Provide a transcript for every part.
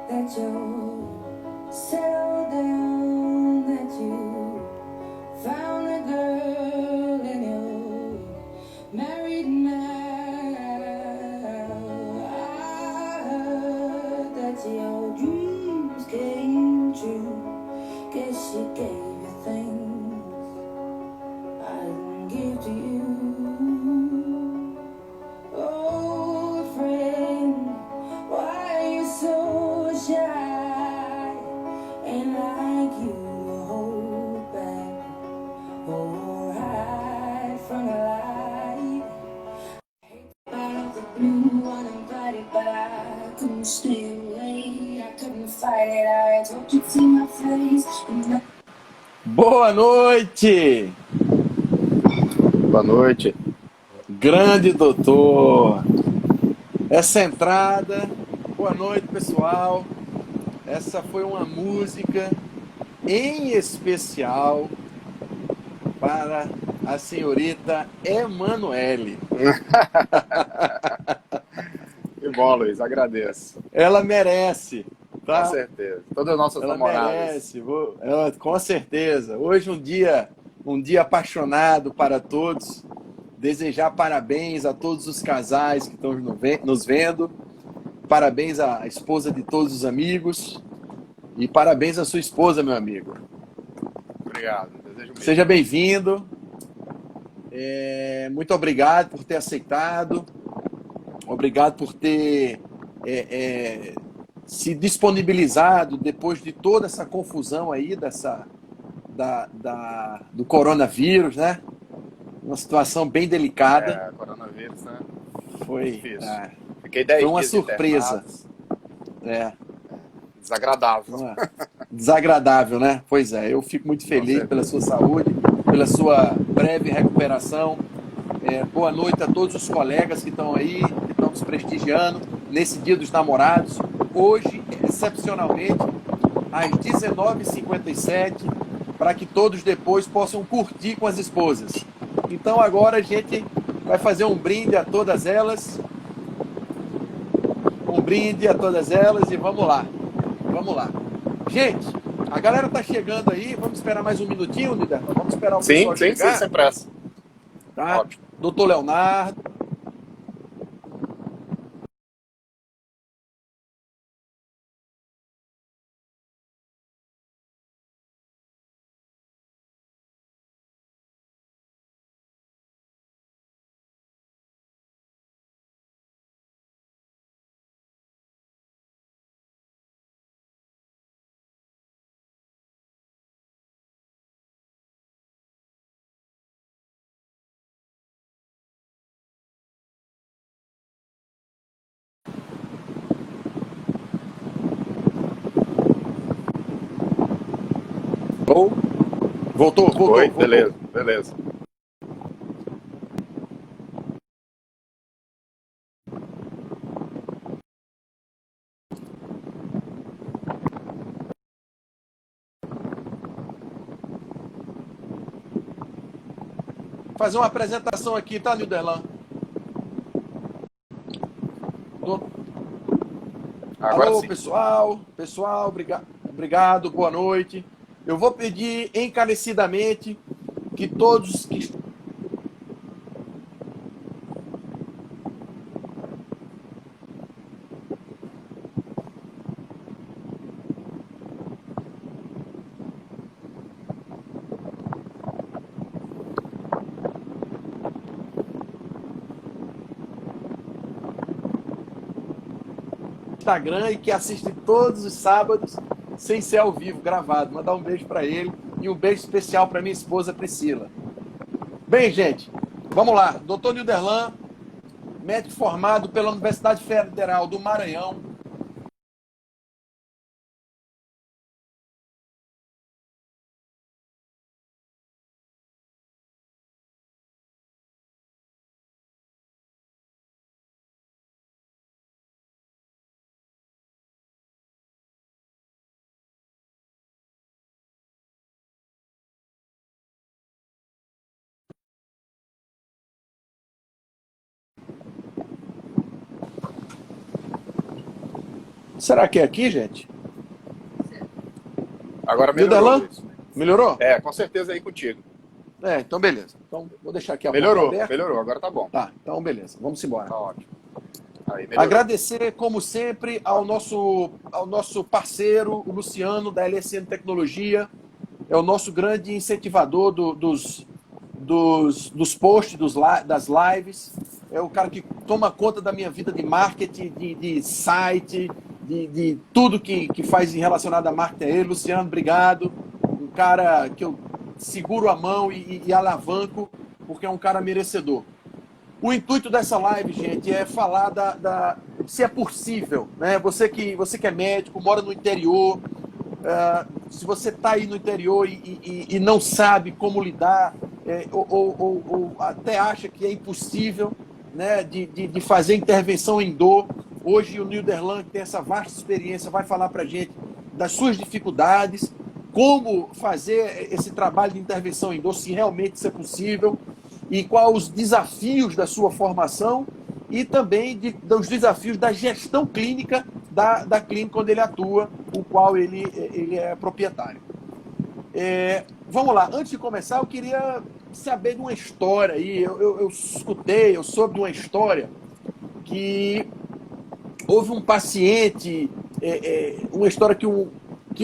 that you settled down, that you found a girl and you're married now. I heard that your dreams came true. Guess she gave you things I didn't give to you. Oh, friend, why are you so shy? Ain't like you to hold back or hide from the light. Out the blue, uninvited, but I couldn't stay away. I couldn't fight it. I told you to see my face. Boa noite, Boa noite. grande doutor. Essa entrada, boa noite, pessoal. Essa foi uma música em especial para a senhorita Emanuele. Que bom, Luiz, agradeço. Ela merece, Com tá? certeza. Todas as nossas Ela namoradas. merece, com certeza. Hoje um dia apaixonado para todos. Desejar parabéns a todos os casais que estão nos vendo. Parabéns à esposa de todos os amigos. E parabéns à sua esposa, meu amigo. Obrigado. Desejo mesmo. Seja bem-vindo. Muito obrigado por ter aceitado. Obrigado por ter se disponibilizado depois de toda essa confusão aí do coronavírus, né? Uma situação bem delicada. Coronavírus, né? Foi, Difícil. Fiquei 10 foi uma dias surpresa. internado. Desagradável. Desagradável, né? Pois é, eu fico muito feliz pela sua saúde, pela sua breve recuperação. Boa noite a todos os colegas que estão aí, que estão nos prestigiando nesse Dia dos Namorados. Hoje, excepcionalmente, às 19h57, para que todos depois possam curtir com as esposas. Então agora a gente vai fazer um brinde a todas elas. Um brinde a todas elas e vamos lá. Vamos lá. Gente, a galera tá chegando aí. Vamos esperar mais um minutinho, Nider? Vamos esperar o pessoal chegar? Sim, sem pressa. Tá? Ótimo. Doutor Leonardo. Voltou. Oi, beleza. Fazer uma apresentação aqui, tá, Nilderlan? Agora Alô, sim. pessoal, obrigado, boa noite. Eu vou pedir encarecidamente que todos que Instagram e que assiste todos os sábados sem ser ao vivo, gravado. Mandar um beijo para ele e um beijo especial para minha esposa Priscila. Bem, gente, vamos lá. Doutor Nilderlan, médico formado pela Universidade Federal do Maranhão. Será que é aqui, gente? Agora Nilderlan? melhorou. Melhorou? É, com certeza aí contigo. Então beleza. Então vou deixar aqui a Melhorou, porta aberta. melhorou, agora tá bom. Tá, então beleza. Vamos embora. Tá ótimo. Aí, melhorou. Agradecer, como sempre, ao nosso parceiro, o Luciano, da LSM Tecnologia. É o nosso grande incentivador dos posts, das lives. É o cara que toma conta da minha vida de marketing, de site, de tudo que faz relacionado a marketing. É ele, Luciano, obrigado. Um cara que eu seguro a mão e alavanco, porque é um cara merecedor. O intuito dessa live, gente, é falar se é possível, né? Você que é médico, mora no interior, se você está aí no interior e não sabe como lidar, ou até acha que é impossível, né, de fazer intervenção em dor, hoje o Nilderlan, que tem essa vasta experiência, vai falar para a gente das suas dificuldades, como fazer esse trabalho de intervenção em dor, se realmente isso é possível, e quais os desafios da sua formação e também dos desafios da gestão clínica da clínica onde ele atua, o qual ele é proprietário. Vamos lá, antes de começar, eu queria saber de uma história aí. Eu soube de uma história que houve um paciente, uma história que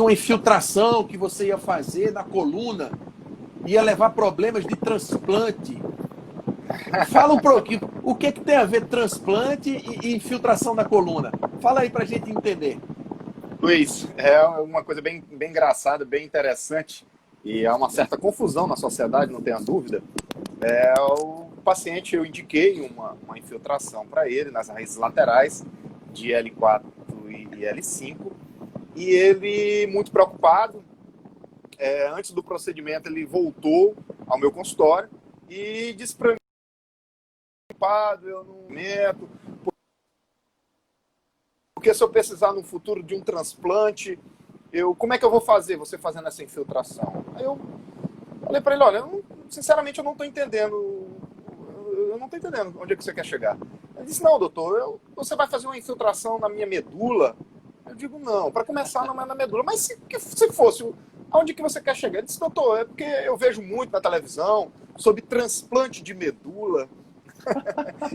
uma infiltração que você ia fazer na coluna ia levar problemas de transplante. Fala um pouquinho, o que tem a ver transplante e infiltração na coluna? Fala aí pra gente entender. Luiz, é uma coisa bem engraçada, bem interessante, e há uma certa confusão na sociedade, não tenha dúvida. O paciente, eu indiquei uma infiltração para ele nas raízes laterais de L4 e L5, e ele, muito preocupado, antes do procedimento, ele voltou ao meu consultório e disse para mim: eu não meto, porque se eu precisar no futuro de um transplante, como é que eu vou fazer você fazendo essa infiltração? Aí eu falei para ele: olha, sinceramente eu não estou entendendo, eu não estou entendendo onde é que você quer chegar. Ele disse: não, doutor, você vai fazer uma infiltração na minha medula? Eu digo: não, para começar não é na medula, mas se fosse, aonde que você quer chegar? Ele disse: doutor, é porque eu vejo muito na televisão sobre transplante de medula.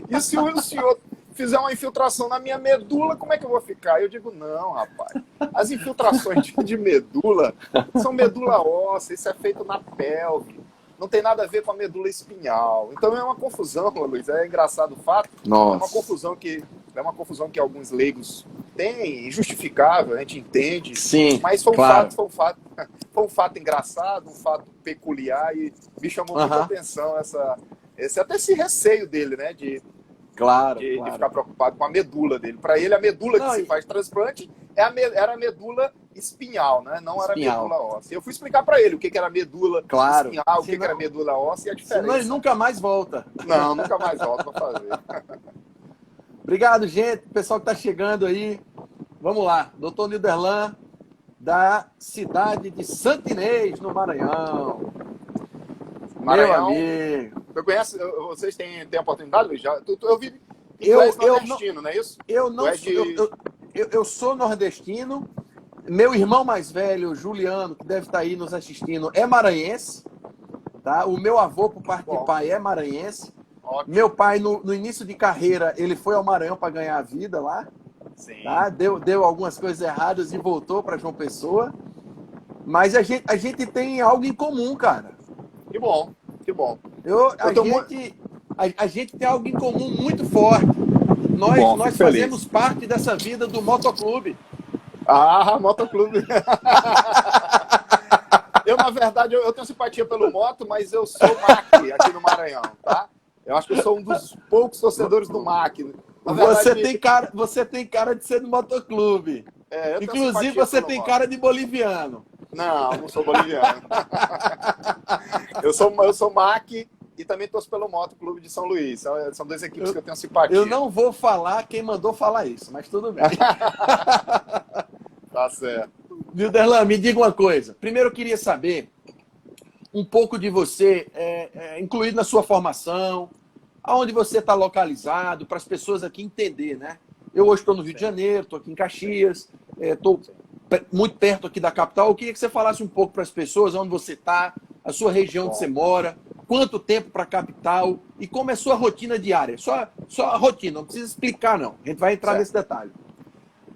E se o senhor fizer uma infiltração na minha medula, como é que eu vou ficar? Eu digo: não, rapaz. As infiltrações de medula são medula óssea, isso é feito na pelve. Não tem nada a ver com a medula espinhal. Então é uma confusão, Luiz. É engraçado o fato. Nossa. É uma confusão que alguns leigos têm, injustificável, a gente entende. Sim, mas foi claro. Foi um fato engraçado, um fato peculiar, e me chamou muita atenção até esse receio dele, né? De ficar preocupado com a medula dele. Para ele, a medula que se faz transplante era a medula espinhal, né? Não era a medula óssea. Eu fui explicar para ele o que era medula espinhal, o que era medula óssea e a diferença. Senão ele nunca mais volta. Não, nunca mais volta para fazer. Obrigado, gente. Pessoal que está chegando aí. Vamos lá. Doutor Nilderlan, da cidade de Santo Inês, no Maranhão. Meu amigo. Vocês têm a oportunidade, Luiz? Eu vi inglês nordestino, não é isso? Eu sou nordestino. Meu irmão mais velho, Juliano, que deve estar aí nos assistindo, é maranhense. Tá? O meu avô, por parte de pai, é maranhense. Ótimo. Meu pai, no início de carreira, ele foi ao Maranhão para ganhar a vida lá. Sim. Tá? Deu algumas coisas erradas e voltou para João Pessoa. Mas a gente tem algo em comum, cara. Que bom, que bom. A gente tem algo em comum muito forte. Nós fazemos parte dessa vida do motoclube. Motoclube. Eu, na verdade, eu tenho simpatia pelo moto, mas eu sou MAC aqui no Maranhão, tá? Eu acho que eu sou um dos poucos torcedores do MAC. Você tem cara de ser do motoclube. Inclusive, você tem cara de boliviano. Não sou boliviano. Eu sou MAC e também torço pelo Motoclube de São Luís. São duas equipes que eu tenho simpatia. Eu não vou falar quem mandou falar isso, mas tudo bem. Tá certo. Nilderlan, me diga uma coisa. Primeiro eu queria saber um pouco de você, incluído na sua formação, aonde você está localizado, para as pessoas aqui entender, né? Eu hoje estou no Rio de Janeiro, estou aqui em Caxias, estou muito perto aqui da capital. Eu queria que você falasse um pouco para as pessoas onde você está, a sua região onde você mora, quanto tempo para a capital e como é a sua rotina diária. Só a rotina, não precisa explicar, não. A gente vai entrar nesse detalhe.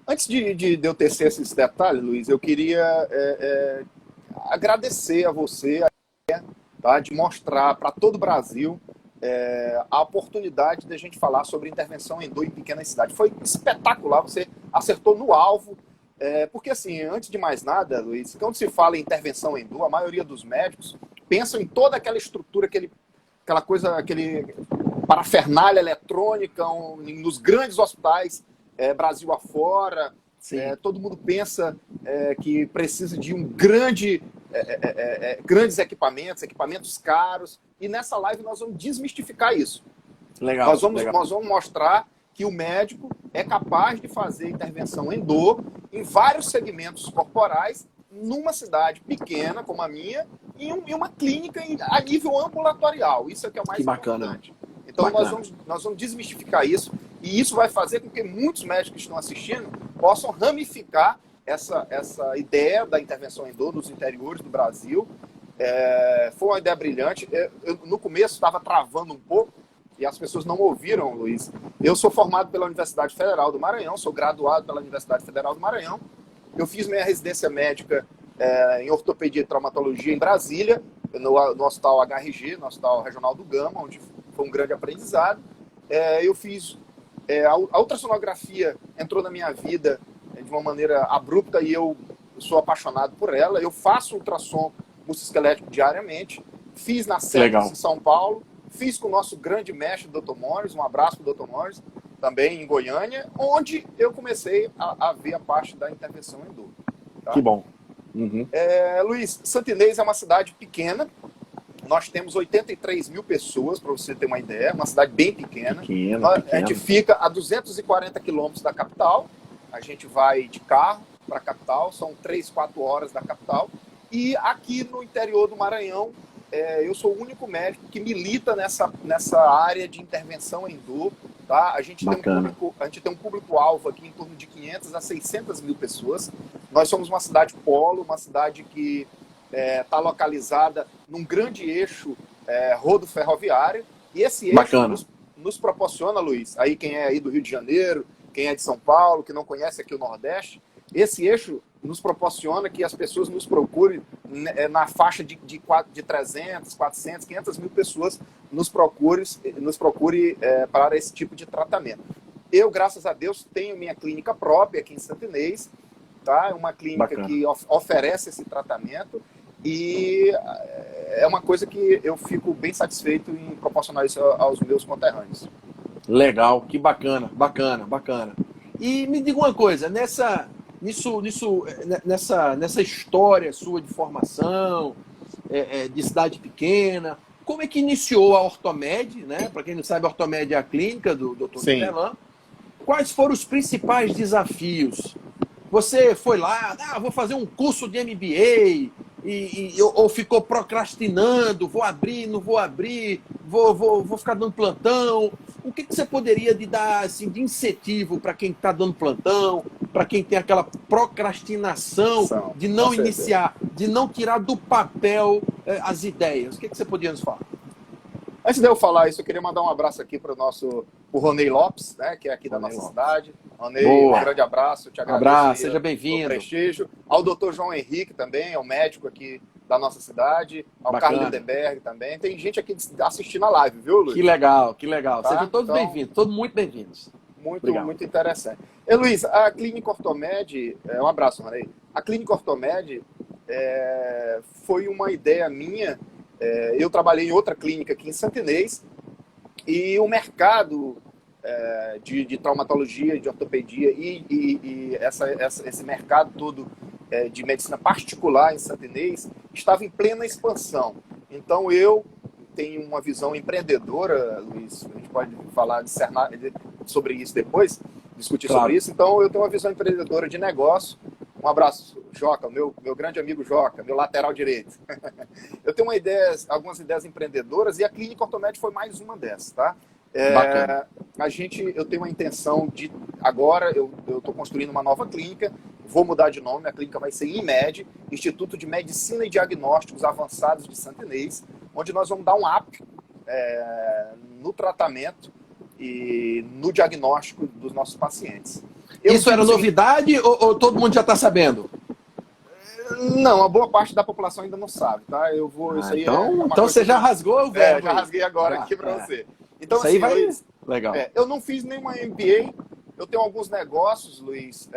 Antes de eu tecer esses detalhes, Luiz, eu queria agradecer a você, tá, de mostrar para todo o Brasil a oportunidade de a gente falar sobre intervenção endo em pequenas cidades. Foi espetacular, você acertou no alvo. Porque, assim, antes de mais nada, Luiz, quando se fala em intervenção endo, a maioria dos médicos pensam em toda aquela estrutura, aquela coisa, aquele parafernália eletrônica nos grandes hospitais, Brasil afora. Todo mundo pensa que precisa de grandes equipamentos caros. E nessa live nós vamos desmistificar isso. Legal. Nós vamos mostrar que o médico é capaz de fazer intervenção endo em vários segmentos corporais, numa cidade pequena como a minha, e uma clínica a nível ambulatorial. Isso é que é o mais importante. Então nós vamos desmistificar isso, e isso vai fazer com que muitos médicos que estão assistindo possam ramificar essa ideia da intervenção endo nos interiores do Brasil. Foi uma ideia brilhante. Eu no começo estava travando um pouco, e as pessoas não ouviram, Luiz. Eu sou formado pela Universidade Federal do Maranhão, sou graduado pela Universidade Federal do Maranhão. Eu fiz minha residência médica em ortopedia e traumatologia em Brasília, no Hospital HRG, no Hospital Regional do Gama, onde foi um grande aprendizado. Eu fiz... a ultrassonografia entrou na minha vida de uma maneira abrupta e eu sou apaixonado por ela. Eu faço ultrassom musculoesquelético diariamente. Fiz na SEPS em São Paulo. Fiz com o nosso grande mestre, Dr. Morris, um abraço para o Dr. Morris, também em Goiânia, onde eu comecei a ver a parte da intervenção endo. Tá? Que bom. Uhum. Luiz, Santa Inês é uma cidade pequena, nós temos 83 mil pessoas, para você ter uma ideia, uma cidade bem pequena. A gente fica a 240 quilômetros da capital, a gente vai de carro para a capital, são 3, 4 horas da capital, e aqui no interior do Maranhão, eu sou o único médico que milita nessa área de intervenção endo, tá? A gente tem um público-alvo aqui em torno de 500 a 600 mil pessoas. Nós somos uma cidade polo, uma cidade que está localizada num grande eixo rodoferroviário, e esse eixo nos proporciona, Luiz, aí quem é aí do Rio de Janeiro, quem é de São Paulo, que não conhece aqui o Nordeste, esse eixo nos proporciona que as pessoas nos procurem na faixa de 300, 400, 500 mil pessoas nos procure para esse tipo de tratamento. Eu, graças a Deus, tenho minha clínica própria aqui em Santa Inês, tá? É uma clínica que oferece esse tratamento e é uma coisa que eu fico bem satisfeito em proporcionar isso aos meus conterrâneos. Legal, que bacana. E me diga uma coisa, nessa história sua de formação, de cidade pequena, como é que iniciou a Ortomed, né? Para quem não sabe, a Ortomed é a clínica do Dr. Telan. Quais foram os principais desafios? Você foi lá, vou fazer um curso de MBA, ou ficou procrastinando, vou abrir, não vou abrir, vou ficar dando plantão. O que você poderia dar assim, de incentivo para quem está dando plantão, para quem tem aquela procrastinação de não iniciar, de não tirar do papel as ideias? O que você poderia nos falar? Antes de eu falar isso, eu queria mandar um abraço aqui para o Ronei Lopes, né, que é aqui da nossa cidade. Ronei, um grande abraço, te agradeço. Seja bem-vindo. Prestígio. Ao doutor João Henrique também, é o médico aqui da nossa cidade. Ao Carlos Lindenberg também. Tem gente aqui assistindo a live, viu, Luiz? Que legal. Tá? Sejam todos então, bem-vindos, todos muito bem-vindos. Muito interessante. Luiz, a Clínica Ortomed, um abraço, Ronei. A Clínica Ortomed foi uma ideia minha. Eu trabalhei em outra clínica aqui em Santa Inês e o mercado de traumatologia, de ortopedia e esse mercado todo de medicina particular em Santa Inês estava em plena expansão. Então eu tenho uma visão empreendedora, Luiz, a gente pode falar sobre isso depois, discutir sobre isso. Então eu tenho uma visão empreendedora de negócio. Um abraço, Joca, meu grande amigo Joca, meu lateral direito. Eu tenho algumas ideias empreendedoras e a Clínica Ortomed foi mais uma dessas, tá? Eu tenho a intenção de agora eu estou construindo uma nova clínica, vou mudar de nome, a clínica vai ser IMED, Instituto de Medicina e Diagnósticos Avançados de Santa Inês, onde nós vamos dar um up no tratamento e no diagnóstico dos nossos pacientes. Isso era novidade ou todo mundo já está sabendo? Não, a boa parte da população ainda não sabe, tá? Eu vou. Isso aí então você já rasgou o verbo. Já rasguei agora aqui para você. Então, isso assim, aí vai. Luiz, legal. Eu não fiz nenhuma MBA. Eu tenho alguns negócios, Luiz,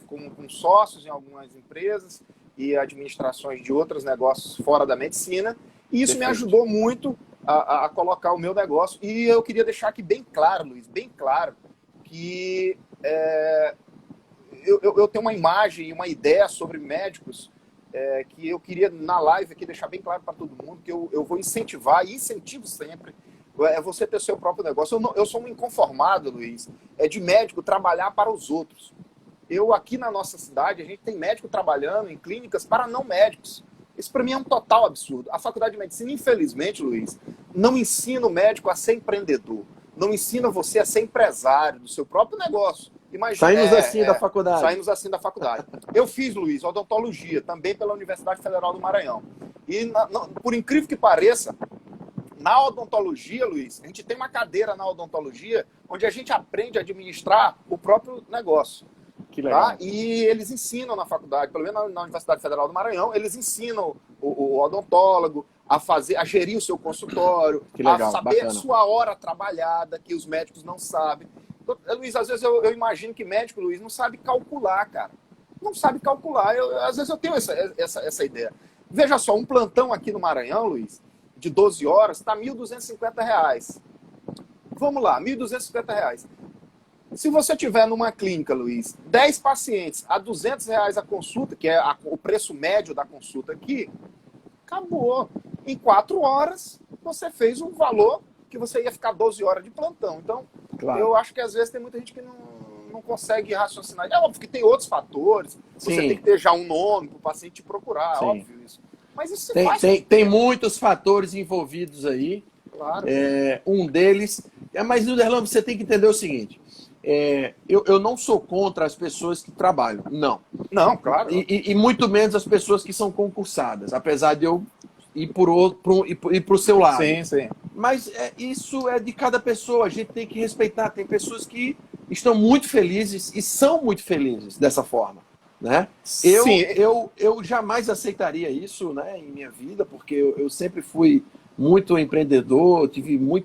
com sócios em algumas empresas e administrações de outros negócios fora da medicina. E isso me ajudou muito a colocar o meu negócio. E eu queria deixar aqui bem claro, Luiz, bem claro, que eu tenho uma imagem e uma ideia sobre médicos que eu queria, na live aqui, deixar bem claro para todo mundo, que eu vou incentivar e incentivo sempre você ter seu próprio negócio. Eu sou um inconformado, Luiz, de médico trabalhar para os outros. Aqui na nossa cidade, a gente tem médico trabalhando em clínicas para não médicos. Isso para mim é um total absurdo. A faculdade de medicina, infelizmente, Luiz, não ensina o médico a ser empreendedor. Não ensina você a ser empresário do seu próprio negócio. Saímos assim da faculdade. Saímos assim da faculdade. Eu fiz, Luiz, odontologia, também pela Universidade Federal do Maranhão. E, por incrível que pareça, na odontologia, Luiz, a gente tem uma cadeira na odontologia onde a gente aprende a administrar o próprio negócio. Que legal. Tá? E eles ensinam na faculdade, pelo menos na Universidade Federal do Maranhão, eles ensinam o odontólogo a gerir o seu consultório, legal, a saber bacana. a sua hora trabalhada, que os médicos não sabem. Então, Luiz, às vezes eu imagino que médico, Luiz, não sabe calcular, cara. Não sabe calcular. Às vezes eu tenho essa ideia. Veja só, um plantão aqui no Maranhão, Luiz, de 12 horas, está R$ 1.250. Vamos lá, R$ 1.250. Se você tiver numa clínica, Luiz, 10 pacientes a R$ 200 a consulta, que é o preço médio da consulta aqui, acabou. Em 4 horas, você fez um valor que você ia ficar 12 horas de plantão. Então, claro, eu acho que às vezes tem muita gente que não consegue raciocinar. É óbvio que tem outros fatores. Você tem que ter já um nome para o paciente te procurar, óbvio isso. Mas isso tem muitos fatores envolvidos aí. Claro. Um deles... Mas, Nilderlan, você tem que entender o seguinte. Eu não sou contra as pessoas que trabalham. Não. Não, claro. E muito menos as pessoas que são concursadas. Apesar de eu ir para o seu lado. Sim, sim. Mas isso é de cada pessoa. A gente tem que respeitar. Tem pessoas que estão muito felizes e são muito felizes dessa forma. Né? Eu jamais aceitaria isso, né, em minha vida, porque eu sempre fui muito empreendedor,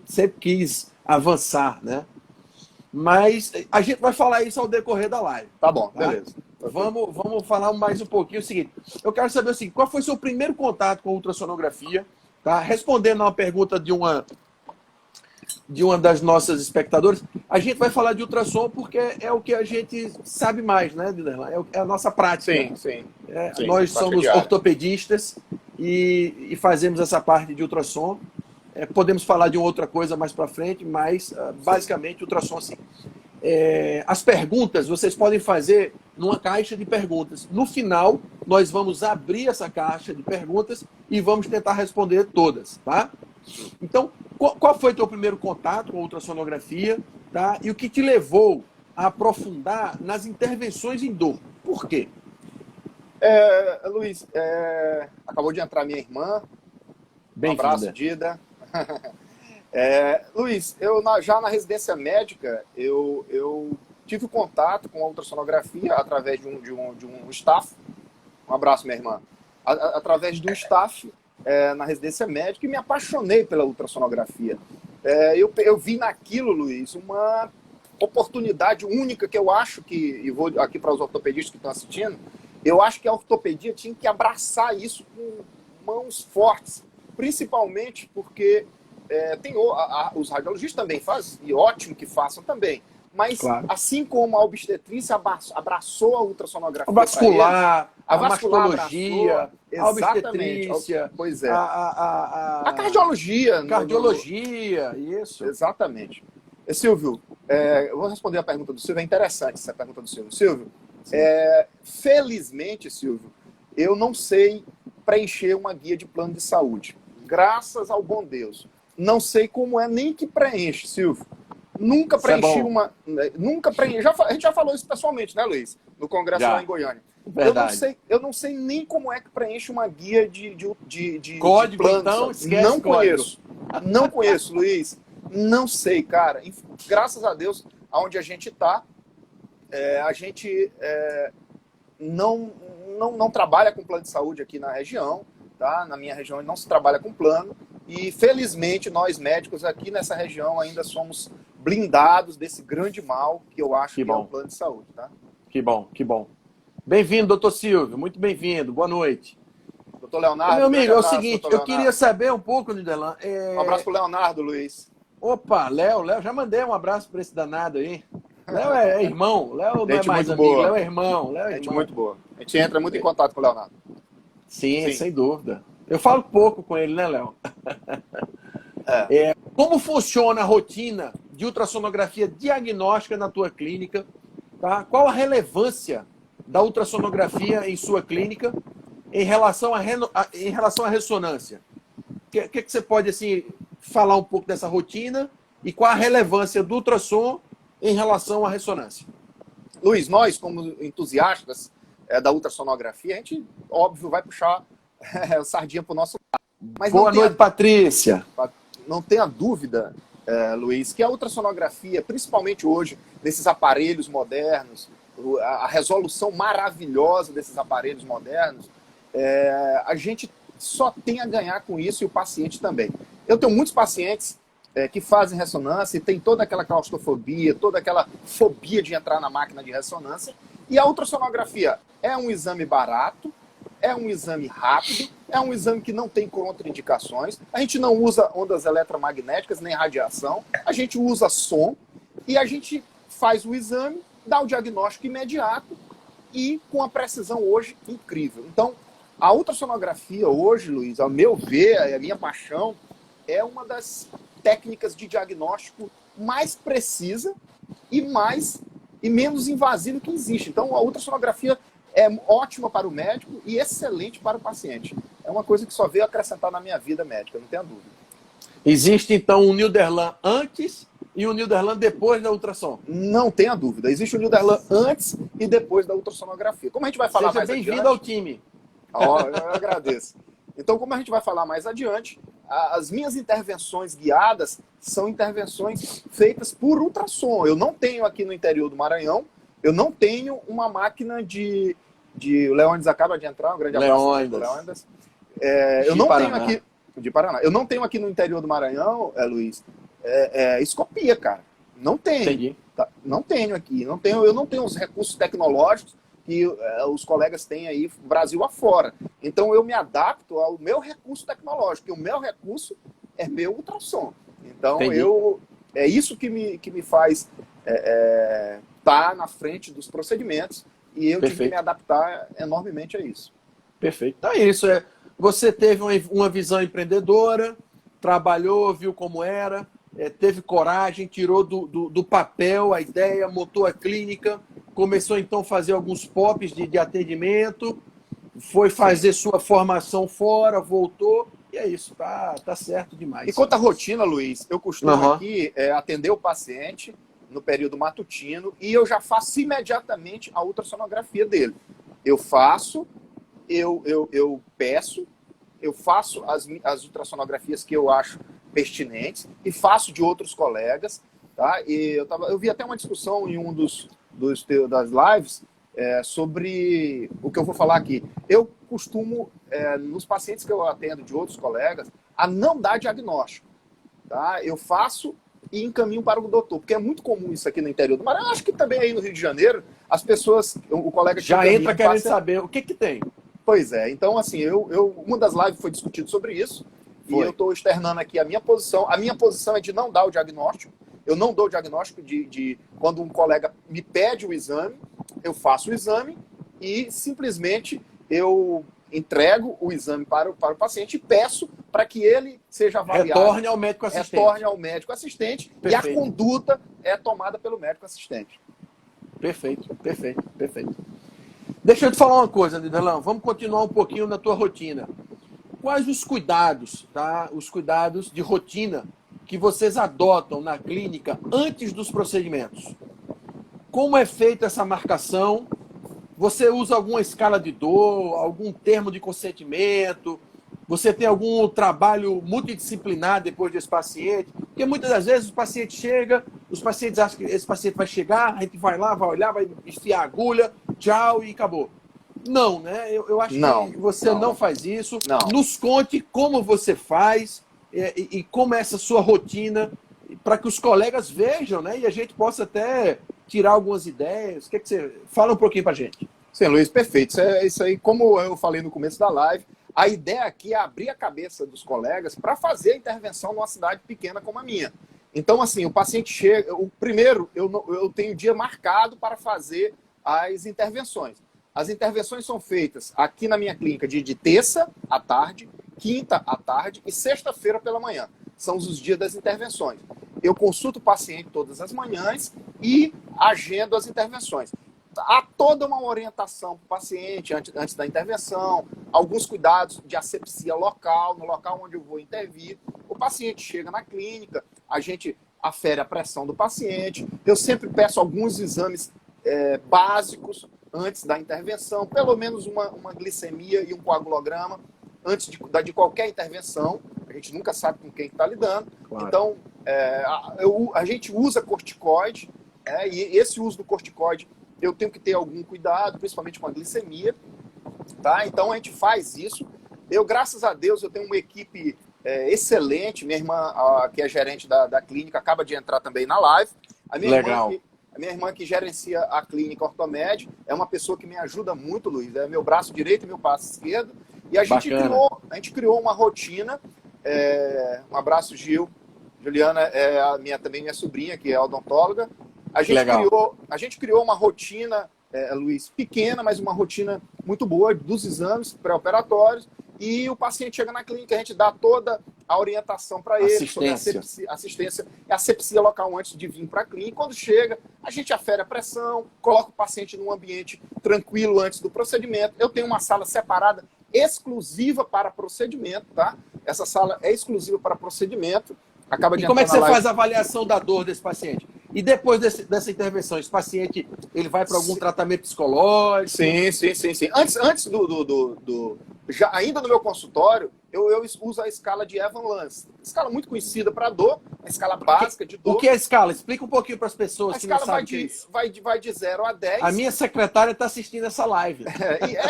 sempre quis avançar, né? Mas a gente vai falar isso ao decorrer da live. Tá bom, beleza. Vamos falar mais um pouquinho o seguinte. Eu quero saber o seguinte, qual foi o seu primeiro contato com a ultrassonografia? Tá? Respondendo a uma pergunta de uma das nossas espectadoras, a gente vai falar de ultrassom porque é o que a gente sabe mais, né, Nilderlan? É a nossa prática. Sim, sim. Sim, nós somos ortopedistas e fazemos essa parte de ultrassom. Podemos falar de outra coisa mais para frente, mas basicamente ultrassom sim. As perguntas vocês podem fazer numa caixa de perguntas. No final, nós vamos abrir essa caixa de perguntas e vamos tentar responder todas, tá? Então, qual foi o teu primeiro contato com a ultrassonografia, tá? E o que te levou a aprofundar nas intervenções em dor? Por quê? Luiz, acabou de entrar minha irmã. Bem-vinda. Um abraço, Dida. Luiz, já na residência médica, eu tive contato com a ultrassonografia através de um staff. Um abraço, minha irmã. Através de um staff na residência médica e me apaixonei pela ultrassonografia. Eu vi naquilo, Luiz, uma oportunidade única que eu acho que, e vou aqui para os ortopedistas que estão assistindo, eu acho que a ortopedia tinha que abraçar isso com mãos fortes, principalmente porque os radiologistas também fazem, e ótimo que façam também, mas claro, assim como a obstetrícia abraçou a ultrassonografia, a mastologia, a obstetrícia, pois é, a cardiologia. Cardiologia, isso. Exatamente. Silvio, eu vou responder a pergunta do Silvio, é interessante essa pergunta do Silvio. Silvio, felizmente, Silvio, eu não sei preencher uma guia de plano de saúde. Graças ao bom Deus. Não sei como nem que preenche, Silvio. Nunca Isso é preenchi bom. uma. Nunca preenchi. A gente já falou isso pessoalmente, né, Luiz? No congresso Já. lá em Goiânia. Verdade. Eu não sei nem como é que preenche uma guia de Código, planos. então, Sabe? esquece Não código. conheço. Não conheço, Luiz. Não sei, cara. Graças a Deus, aonde a gente está, a gente não trabalha com plano de saúde aqui na região, tá? Na minha região não se trabalha com plano. E, felizmente, nós médicos aqui nessa região ainda somos blindados desse grande mal que eu acho que é o plano de saúde, tá? Que bom, que bom. Bem-vindo, doutor Silvio. Muito bem-vindo. Boa noite. Doutor Leonardo. Meu amigo, abraço, é o seguinte, doutor eu queria saber um pouco, Nidelan. Um abraço pro Leonardo, Luiz. Opa, Léo, já mandei um abraço para esse danado aí. Léo é irmão, Léo não é Gente mais muito amigo, boa. Léo é irmão. Léo é Gente irmão. muito boa. A gente entra muito em contato com o Leonardo. Sim, sem dúvida. Eu falo pouco com ele, né, Léo? Como funciona a rotina de ultrassonografia diagnóstica na tua clínica? Tá? Qual a relevância da ultrassonografia em sua clínica em relação à ressonância? O que você pode assim, falar um pouco dessa rotina e qual a relevância do ultrassom em relação à ressonância? Luiz, nós, como entusiastas da ultrassonografia, a gente, óbvio, vai puxar o sardinha para o nosso lado. Mas Boa noite, Patrícia. Não tenha dúvida, Luiz, que a ultrassonografia, principalmente hoje, nesses aparelhos modernos, a resolução maravilhosa desses aparelhos modernos, a gente só tem a ganhar com isso e o paciente também. Eu tenho muitos pacientes que fazem ressonância e tem toda aquela claustrofobia, toda aquela fobia de entrar na máquina de ressonância. E a ultrassonografia é um exame barato, é um exame rápido, é um exame que não tem contraindicações. A gente não usa ondas eletromagnéticas nem radiação, a gente usa som e a gente faz o exame, dá o diagnóstico imediato e com a precisão hoje incrível. Então, a ultrassonografia hoje, Luiz, ao meu ver, a minha paixão, é uma das técnicas de diagnóstico mais precisa e menos invasiva que existe. Então, a ultrassonografia é ótima para o médico e excelente para o paciente. É uma coisa que só veio acrescentar na minha vida médica, não tenha dúvida. Existe, então, um Nilderlan antes e um Nilderlan depois da ultrassom? Não tenha dúvida. Existe o Nilderlan antes e depois da ultrassonografia. Como a gente vai falar mais adiante... Seja bem-vindo ao time. Eu agradeço. Então, como a gente vai falar mais adiante, as minhas intervenções guiadas são intervenções feitas por ultrassom. Eu não tenho aqui no interior do Maranhão, eu não tenho uma máquina de... O Leônidas acaba de entrar, um grande abraço para o Leônidas. Eu não tenho aqui... De Paraná. Eu não tenho aqui no interior do Maranhão, Luiz, escopia, cara. Não tenho. Entendi. Tá? Não tenho aqui. Eu não tenho os recursos tecnológicos que os colegas têm aí Brasil afora. Então eu me adapto ao meu recurso tecnológico, e o meu recurso é meu ultrassom. Então é isso que me faz estar na frente dos procedimentos, e eu tive que me adaptar enormemente a isso. Perfeito. Então é isso. Você teve uma visão empreendedora, trabalhou, viu como era, teve coragem, tirou do papel a ideia, montou a clínica, começou então a fazer alguns POPs de atendimento, foi fazer sua formação fora, voltou, e é isso, tá certo demais. E quanto à rotina, Luiz, eu costumo aqui atender o paciente no período matutino e eu já faço imediatamente a ultrassonografia dele. Eu faço, eu peço, eu faço as ultrassonografias que eu acho pertinentes e faço de outros colegas, tá? E eu vi até uma discussão em um das lives sobre o que eu vou falar aqui. Eu costumo, nos pacientes que eu atendo de outros colegas, a não dar diagnóstico, tá? Eu faço e encaminho para o doutor, porque é muito comum isso aqui no interior do Maranhão. Acho que também aí no Rio de Janeiro, as pessoas, o colega... Já entra querendo saber o que tem. Pois é, então assim, uma das lives foi discutido sobre isso, e eu estou externando aqui a minha posição. A minha posição é de não dar o diagnóstico. Eu não dou o diagnóstico de quando um colega me pede o exame, eu faço o exame e simplesmente eu entrego o exame para o paciente e peço para que ele seja avaliado. Retorne ao médico assistente. Retorne ao médico assistente. Perfeito. E a conduta é tomada pelo médico assistente. Perfeito, perfeito, perfeito. Deixa eu te falar uma coisa, Nidelan. Vamos continuar um pouquinho na tua rotina. Quais os cuidados, tá? Os cuidados de rotina que vocês adotam na clínica antes dos procedimentos? Como é feita essa marcação? Você usa alguma escala de dor, algum termo de consentimento? Você tem algum trabalho multidisciplinar depois desse paciente? Porque muitas das vezes o paciente chega, os pacientes acham que esse paciente vai chegar, a gente vai lá, vai olhar, vai enfiar a agulha, tchau e acabou. Não, né? Eu acho que você não faz isso. Não. Nos conte como você faz e como é essa sua rotina, para que os colegas vejam, né? E a gente possa até tirar algumas ideias. O que você fala um pouquinho para a gente? Sim, Luiz, perfeito. Isso aí, como eu falei no começo da live, a ideia aqui é abrir a cabeça dos colegas para fazer a intervenção numa cidade pequena como a minha. Então, assim, o paciente chega... Primeiro, eu tenho dia marcado para fazer as intervenções. As intervenções são feitas aqui na minha clínica de terça à tarde, quinta à tarde e sexta-feira pela manhã. São os dias das intervenções. Eu consulto o paciente todas as manhãs e agendo as intervenções. Há toda uma orientação para o paciente antes da intervenção, alguns cuidados de asepsia local, no local onde eu vou intervir. O paciente chega na clínica, a gente afere a pressão do paciente. Eu sempre peço alguns exames básicos antes da intervenção, pelo menos uma glicemia e um coagulograma antes de qualquer intervenção. A gente nunca sabe com quem está lidando. Claro. Então, a gente usa corticoide, e esse uso do corticoide eu tenho que ter algum cuidado, principalmente com a glicemia. Tá? Então, a gente faz isso. Eu, graças a Deus, eu tenho uma equipe excelente. Minha irmã, que é gerente da clínica, acaba de entrar também na live. Legal. A minha irmã que gerencia a clínica Ortomed é uma pessoa que me ajuda muito, Luiz. É meu braço direito e meu braço esquerdo. E a gente criou uma rotina. Um abraço, Gil. Juliana é também minha sobrinha, que é odontóloga. A gente criou uma rotina, Luiz, pequena, mas uma rotina muito boa dos exames pré-operatórios. E o paciente chega na clínica, a gente dá toda a orientação para ele sobre assistência e asepsia local antes de vir para a clínica. Quando chega, a gente afere a pressão, coloca o paciente num ambiente tranquilo antes do procedimento. Eu tenho uma sala separada exclusiva para procedimento, tá? Essa sala é exclusiva para procedimento. E como é que você faz a avaliação da dor desse paciente? E depois dessa intervenção, esse paciente ele vai para algum tratamento psicológico? Sim. Antes ainda no meu consultório, eu uso a escala de Evan Lance. Escala muito conhecida para dor, a escala básica de dor. O que é a escala? Explica um pouquinho para as pessoas que não sabem o que é isso. Vai de 0 a 10. A minha secretária está assistindo essa live.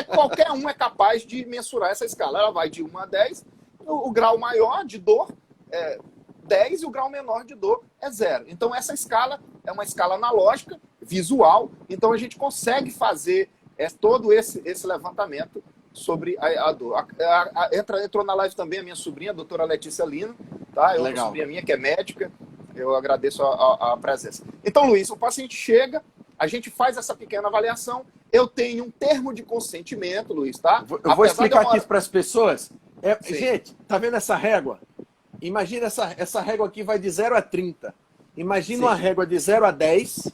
Qualquer um é capaz de mensurar essa escala. Ela vai de 1 a 10. O grau maior de dor é 10 e o grau menor de dor é 0. Então, essa escala é uma escala analógica, visual. Então, a gente consegue fazer todo esse levantamento sobre a dor. Entrou na live também a minha sobrinha, a doutora Letícia Lino. Tá? Uma sobrinha minha que é médica. Eu agradeço a presença. Então, Luiz, o paciente chega, a gente faz essa pequena avaliação. Eu tenho um termo de consentimento, Luiz, tá? Eu vou explicar aqui para as pessoas. Gente, tá vendo essa régua? Imagina essa régua aqui vai de 0 a 30. Imagina uma régua de 0 a 10.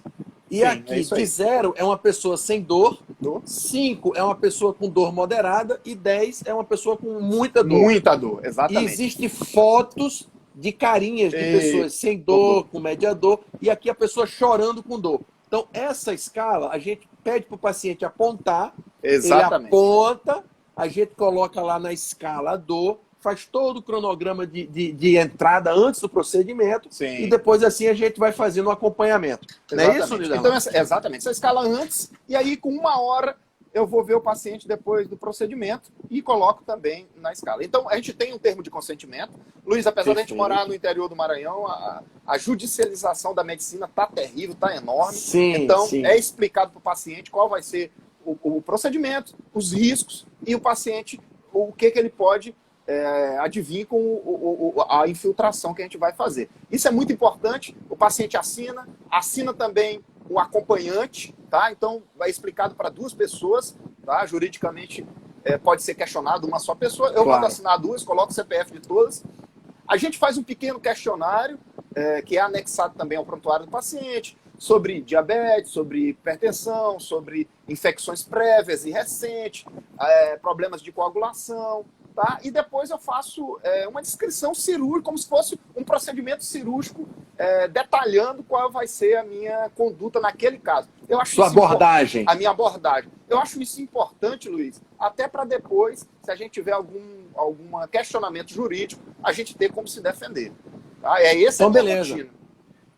E aqui, de 0 é uma pessoa sem dor. 5 é uma pessoa com dor moderada. E 10 é uma pessoa com muita dor. Muita dor, exatamente. E existem fotos de carinhas de pessoas sem dor, com média dor. E aqui a pessoa chorando com dor. Então, essa escala, a gente pede para o paciente apontar. Exatamente. Ele aponta, a gente coloca lá na escala a dor. Faz todo o cronograma de entrada antes do procedimento. Sim. E depois assim a gente vai fazendo um acompanhamento. Não é isso, Lidão? Então, exatamente. Essa escala antes, e aí com 1 hora eu vou ver o paciente depois do procedimento e coloco também na escala. Então, a gente tem um termo de consentimento. Luiz, apesar de a gente morar no interior do Maranhão, a judicialização da medicina está terrível, está enorme. Então, é explicado para o paciente qual vai ser o procedimento, os riscos e o paciente, o que ele pode adivinha com a infiltração que a gente vai fazer. Isso é muito importante. O paciente assina também o acompanhante, tá? Então, vai explicado para 2 pessoas, tá? Juridicamente, pode ser questionado uma só pessoa. Eu mando assinar 2, coloco o CPF de todas. A gente faz um pequeno questionário, que é anexado também ao prontuário do paciente, sobre diabetes, sobre hipertensão, sobre infecções prévias e recentes, problemas de coagulação. tá? E depois eu faço uma descrição cirúrgica, como se fosse um procedimento cirúrgico, detalhando qual vai ser a minha conduta naquele caso. Eu acho Sua isso abordagem. a minha abordagem. Eu acho isso importante, Luiz, até para depois, se a gente tiver algum questionamento jurídico, a gente ter como se defender. Tá? Então, beleza.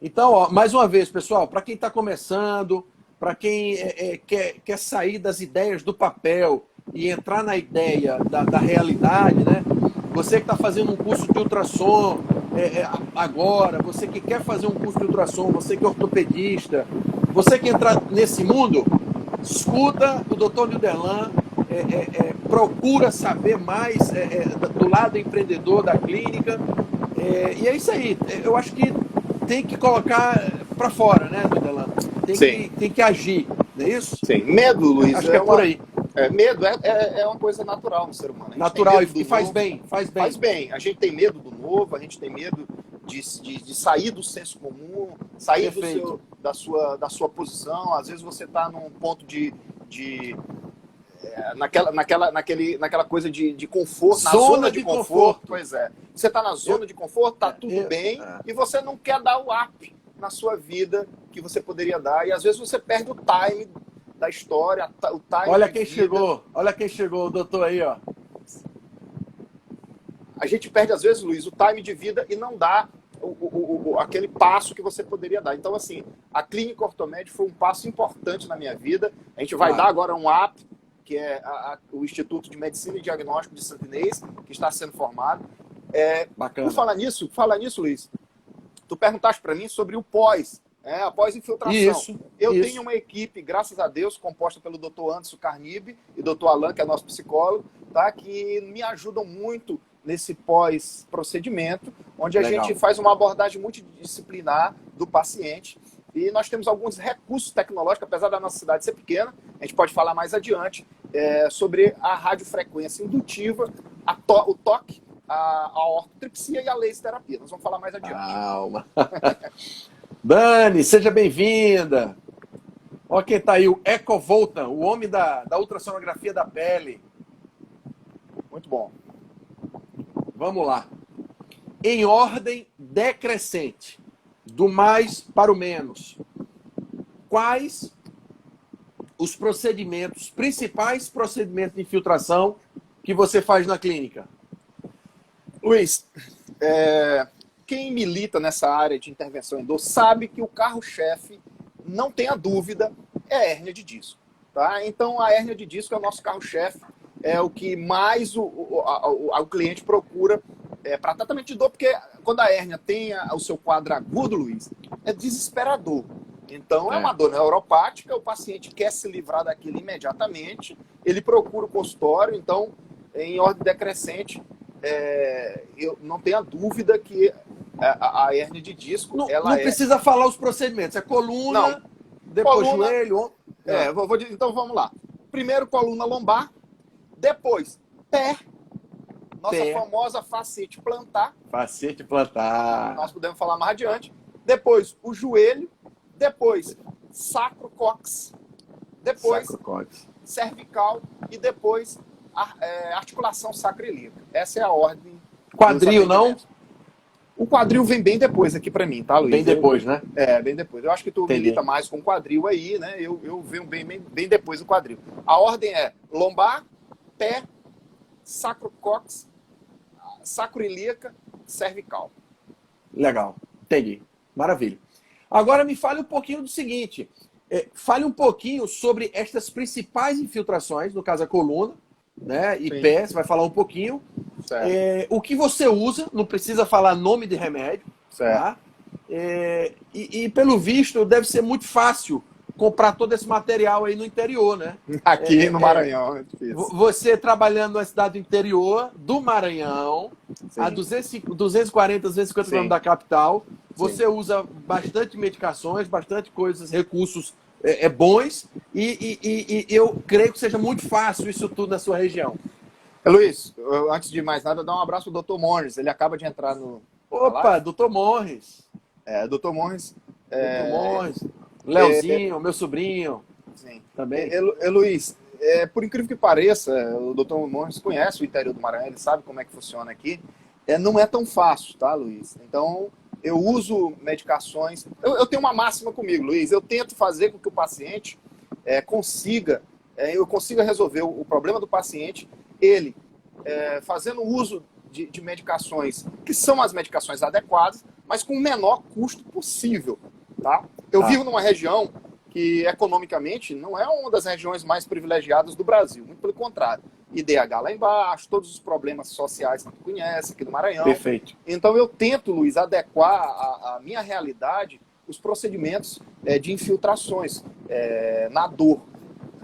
Então, ó, mais uma vez, pessoal, para quem está começando, para quem quer sair das ideias do papel e entrar na ideia da realidade, né? Você que está fazendo um curso de ultrassom agora, você que quer fazer um curso de ultrassom, você que é ortopedista, você que entrar nesse mundo, escuta o Dr. Nilderlan, procura saber mais do lado empreendedor da clínica, e é isso aí. Eu acho que tem que colocar para fora, né, Nilderlan? Tem que agir, não é isso? Sim. Medo, Luiz, acho que é por aí. Medo é uma coisa natural no ser humano. Natural, e faz bem. Faz bem. A gente tem medo do novo, a gente tem medo de sair do senso comum, sair da sua posição. Às vezes você está num ponto naquela coisa de conforto, na zona de conforto. Pois é. Você está na zona de conforto, está tudo bem, e você não quer dar o up na sua vida que você poderia dar. E às vezes você perde o time da história, o time. Olha quem chegou, o doutor aí, ó. A gente perde, às vezes, Luiz, o time de vida e não dá aquele passo que você poderia dar. Então, assim, a Clínica Ortomed foi um passo importante na minha vida. A gente vai dar agora um app, que é o Instituto de Medicina e Diagnóstico de Santa Inês, que está sendo formado. Bacana. Por falar nisso, Luiz, tu perguntaste para mim sobre o pós, a pós-infiltração. Eu tenho uma equipe, graças a Deus, composta pelo Dr. Anderson Carnib e Dr. Alan, que é nosso psicólogo, tá? Que me ajudam muito nesse pós-procedimento, onde a gente faz uma abordagem multidisciplinar do paciente. E nós temos alguns recursos tecnológicos, apesar da nossa cidade ser pequena, a gente pode falar mais adiante, sobre a radiofrequência indutiva, o toque, a ortotripsia e a laser terapia. Nós vamos falar mais adiante. Calma. Dani, seja bem-vinda. Olha quem está aí, o Ecovoltan, o homem da ultrassonografia da pele. Muito bom. Vamos lá. Em ordem decrescente, do mais para o menos. Quais os principais procedimentos de infiltração que você faz na clínica? Luiz, quem milita nessa área de intervenção em dor sabe que o carro-chefe, não tenha dúvida, é a hérnia de disco. Tá? Então, a hérnia de disco é o nosso carro-chefe, é o que mais o cliente procura para tratamento de dor, porque quando a hérnia tem o seu quadro agudo, Luiz, é desesperador. Então, é uma dor neuropática, o paciente quer se livrar daquilo imediatamente, ele procura o consultório. Então, em ordem decrescente, eu não tenho a dúvida que a hérnia de disco... Não precisa falar os procedimentos, é coluna, depois joelho... Então, vamos lá. Primeiro, coluna lombar, depois, pé, nossa famosa facete plantar. Facete plantar. Nós podemos falar mais adiante. Depois, o joelho, depois, sacro-cóccix, depois, cervical e depois, articulação sacroiliaca. Essa é a ordem. Quadril, não? O quadril vem bem depois aqui pra mim, tá, Luiz? Bem depois, né? Bem depois. Eu acho que tu milita mais com o quadril aí, né? Eu venho bem depois do quadril. A ordem é lombar, pé, sacro-cóccix, sacroiliaca, cervical. Legal, entendi. Maravilha. Agora me fale um pouquinho do seguinte. Fale um pouquinho sobre estas principais infiltrações, no caso a coluna, né? E pé, você vai falar um pouquinho. O que você usa, não precisa falar nome de remédio. Tá? E pelo visto, deve ser muito fácil comprar todo esse material aí no interior, né? Aqui no Maranhão é difícil. Você trabalhando na cidade do interior do Maranhão, a 240, 250 quilômetros da capital, você usa bastante medicações, bastante coisas, recursos bons, e eu creio que seja muito fácil isso tudo na sua região. Luiz, antes de mais nada, dá um abraço pro Dr. Morris. Ele acaba de entrar no... Opa, Dr. Morris. Dr. Morris. Dr. Morris. Leozinho, meu sobrinho. Sim. Também. Luiz, por incrível que pareça, o doutor Montes conhece o interior do Maranhão, ele sabe como é que funciona aqui. Não é tão fácil, tá, Luiz? Então, eu uso medicações. Eu tenho uma máxima comigo, Luiz. Eu tento fazer com que o paciente eu consiga resolver o problema do paciente, ele fazendo uso de medicações que são as medicações adequadas, mas com o menor custo possível, tá? Eu vivo numa região que, economicamente, não é uma das regiões mais privilegiadas do Brasil, muito pelo contrário. IDH lá embaixo, todos os problemas sociais que tu conhece aqui do Maranhão. Perfeito. Então eu tento, Luiz, adequar à minha realidade os procedimentos de infiltrações na dor.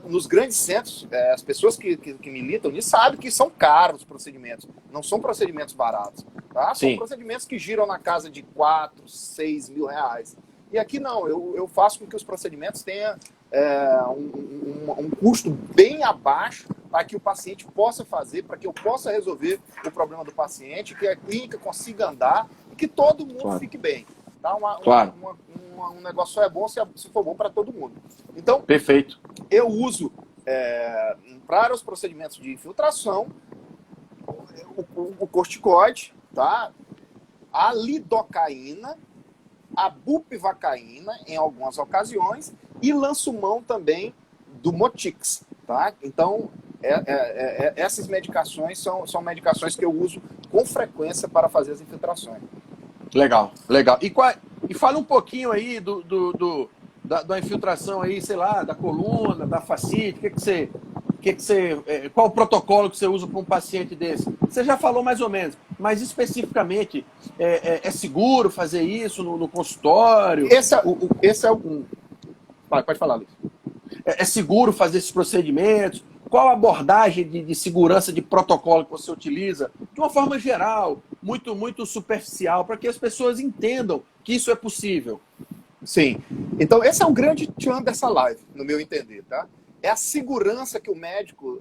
Nos grandes centros, as pessoas que militam nisso sabem que são caros os procedimentos, não são procedimentos baratos, tá? São procedimentos que giram na casa de 4, 6 mil reais. E aqui não, eu faço com que os procedimentos tenham um custo bem abaixo para que o paciente possa fazer, para que eu possa resolver o problema do paciente, que a clínica consiga andar e que todo mundo fique bem. Tá? Um negócio só é bom se for bom para todo mundo. Então, perfeito. Eu uso para os procedimentos de infiltração o corticoide, tá? A lidocaína, a bupivacaína em algumas ocasiões e lanço mão também do Motix, tá? Então, essas medicações são medicações que eu uso com frequência para fazer as infiltrações. Legal. E fala um pouquinho aí da infiltração aí, sei lá, da coluna, da fascite, qual o protocolo que você usa para um paciente desse? Você já falou mais ou menos, mas especificamente, é seguro fazer isso no consultório? Pode falar, Luiz. É seguro fazer esses procedimentos? Qual a abordagem de segurança, de protocolo que você utiliza? De uma forma geral, muito, muito superficial, para que as pessoas entendam que isso é possível. Sim. Então, esse é o grande tchan dessa live, no meu entender, tá? É a segurança que o médico,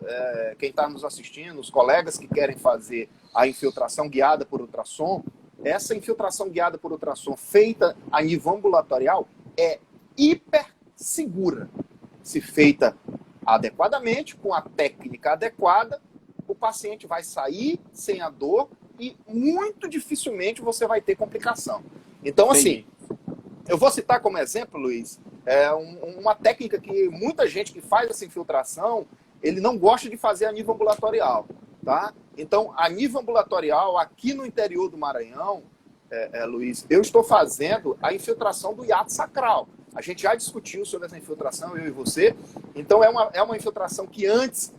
quem está nos assistindo, os colegas que querem fazer a infiltração guiada por ultrassom, essa infiltração guiada por ultrassom feita a nível ambulatorial é hiper segura. Se feita adequadamente, com a técnica adequada, o paciente vai sair sem a dor e muito dificilmente você vai ter complicação. Então, assim, eu vou citar como exemplo, Luiz, uma técnica que muita gente que faz essa infiltração, ele não gosta de fazer a nível ambulatorial, tá? Então, a nível ambulatorial, aqui no interior do Maranhão, Luiz, eu estou fazendo a infiltração do hiato sacral. A gente já discutiu sobre essa infiltração, eu e você. Então, é uma infiltração que antes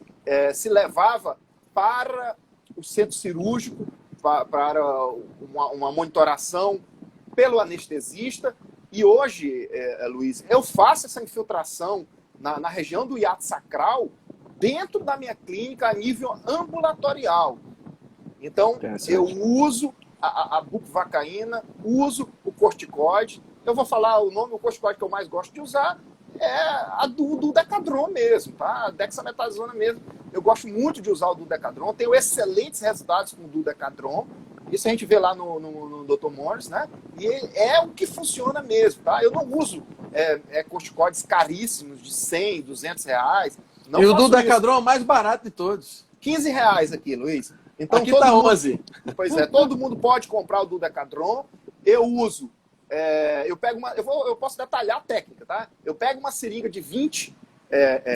se levava para o centro cirúrgico, para uma monitoração pelo anestesista. E hoje, Luiz, eu faço essa infiltração na região do hiato sacral dentro da minha clínica a nível ambulatorial. Então, eu uso a bupivacaína, uso o corticoide. Eu vou falar o corticoide que eu mais gosto de usar é a do Decadron mesmo, tá? A dexametasona mesmo. Eu gosto muito de usar o do Decadron. Tenho excelentes resultados com o do Decadron. Isso a gente vê lá no Dr. Morris, né? E é o que funciona mesmo, tá? Eu não uso corticoides caríssimos de 100, 200 reais. Não e o do Decadron é o mais barato de todos. 15 reais aqui, Luiz. Então, aqui tá 11. Pois é, todo mundo pode comprar o do Decadron. Eu uso. Eu pego eu posso detalhar a técnica, tá? Eu pego uma seringa de 20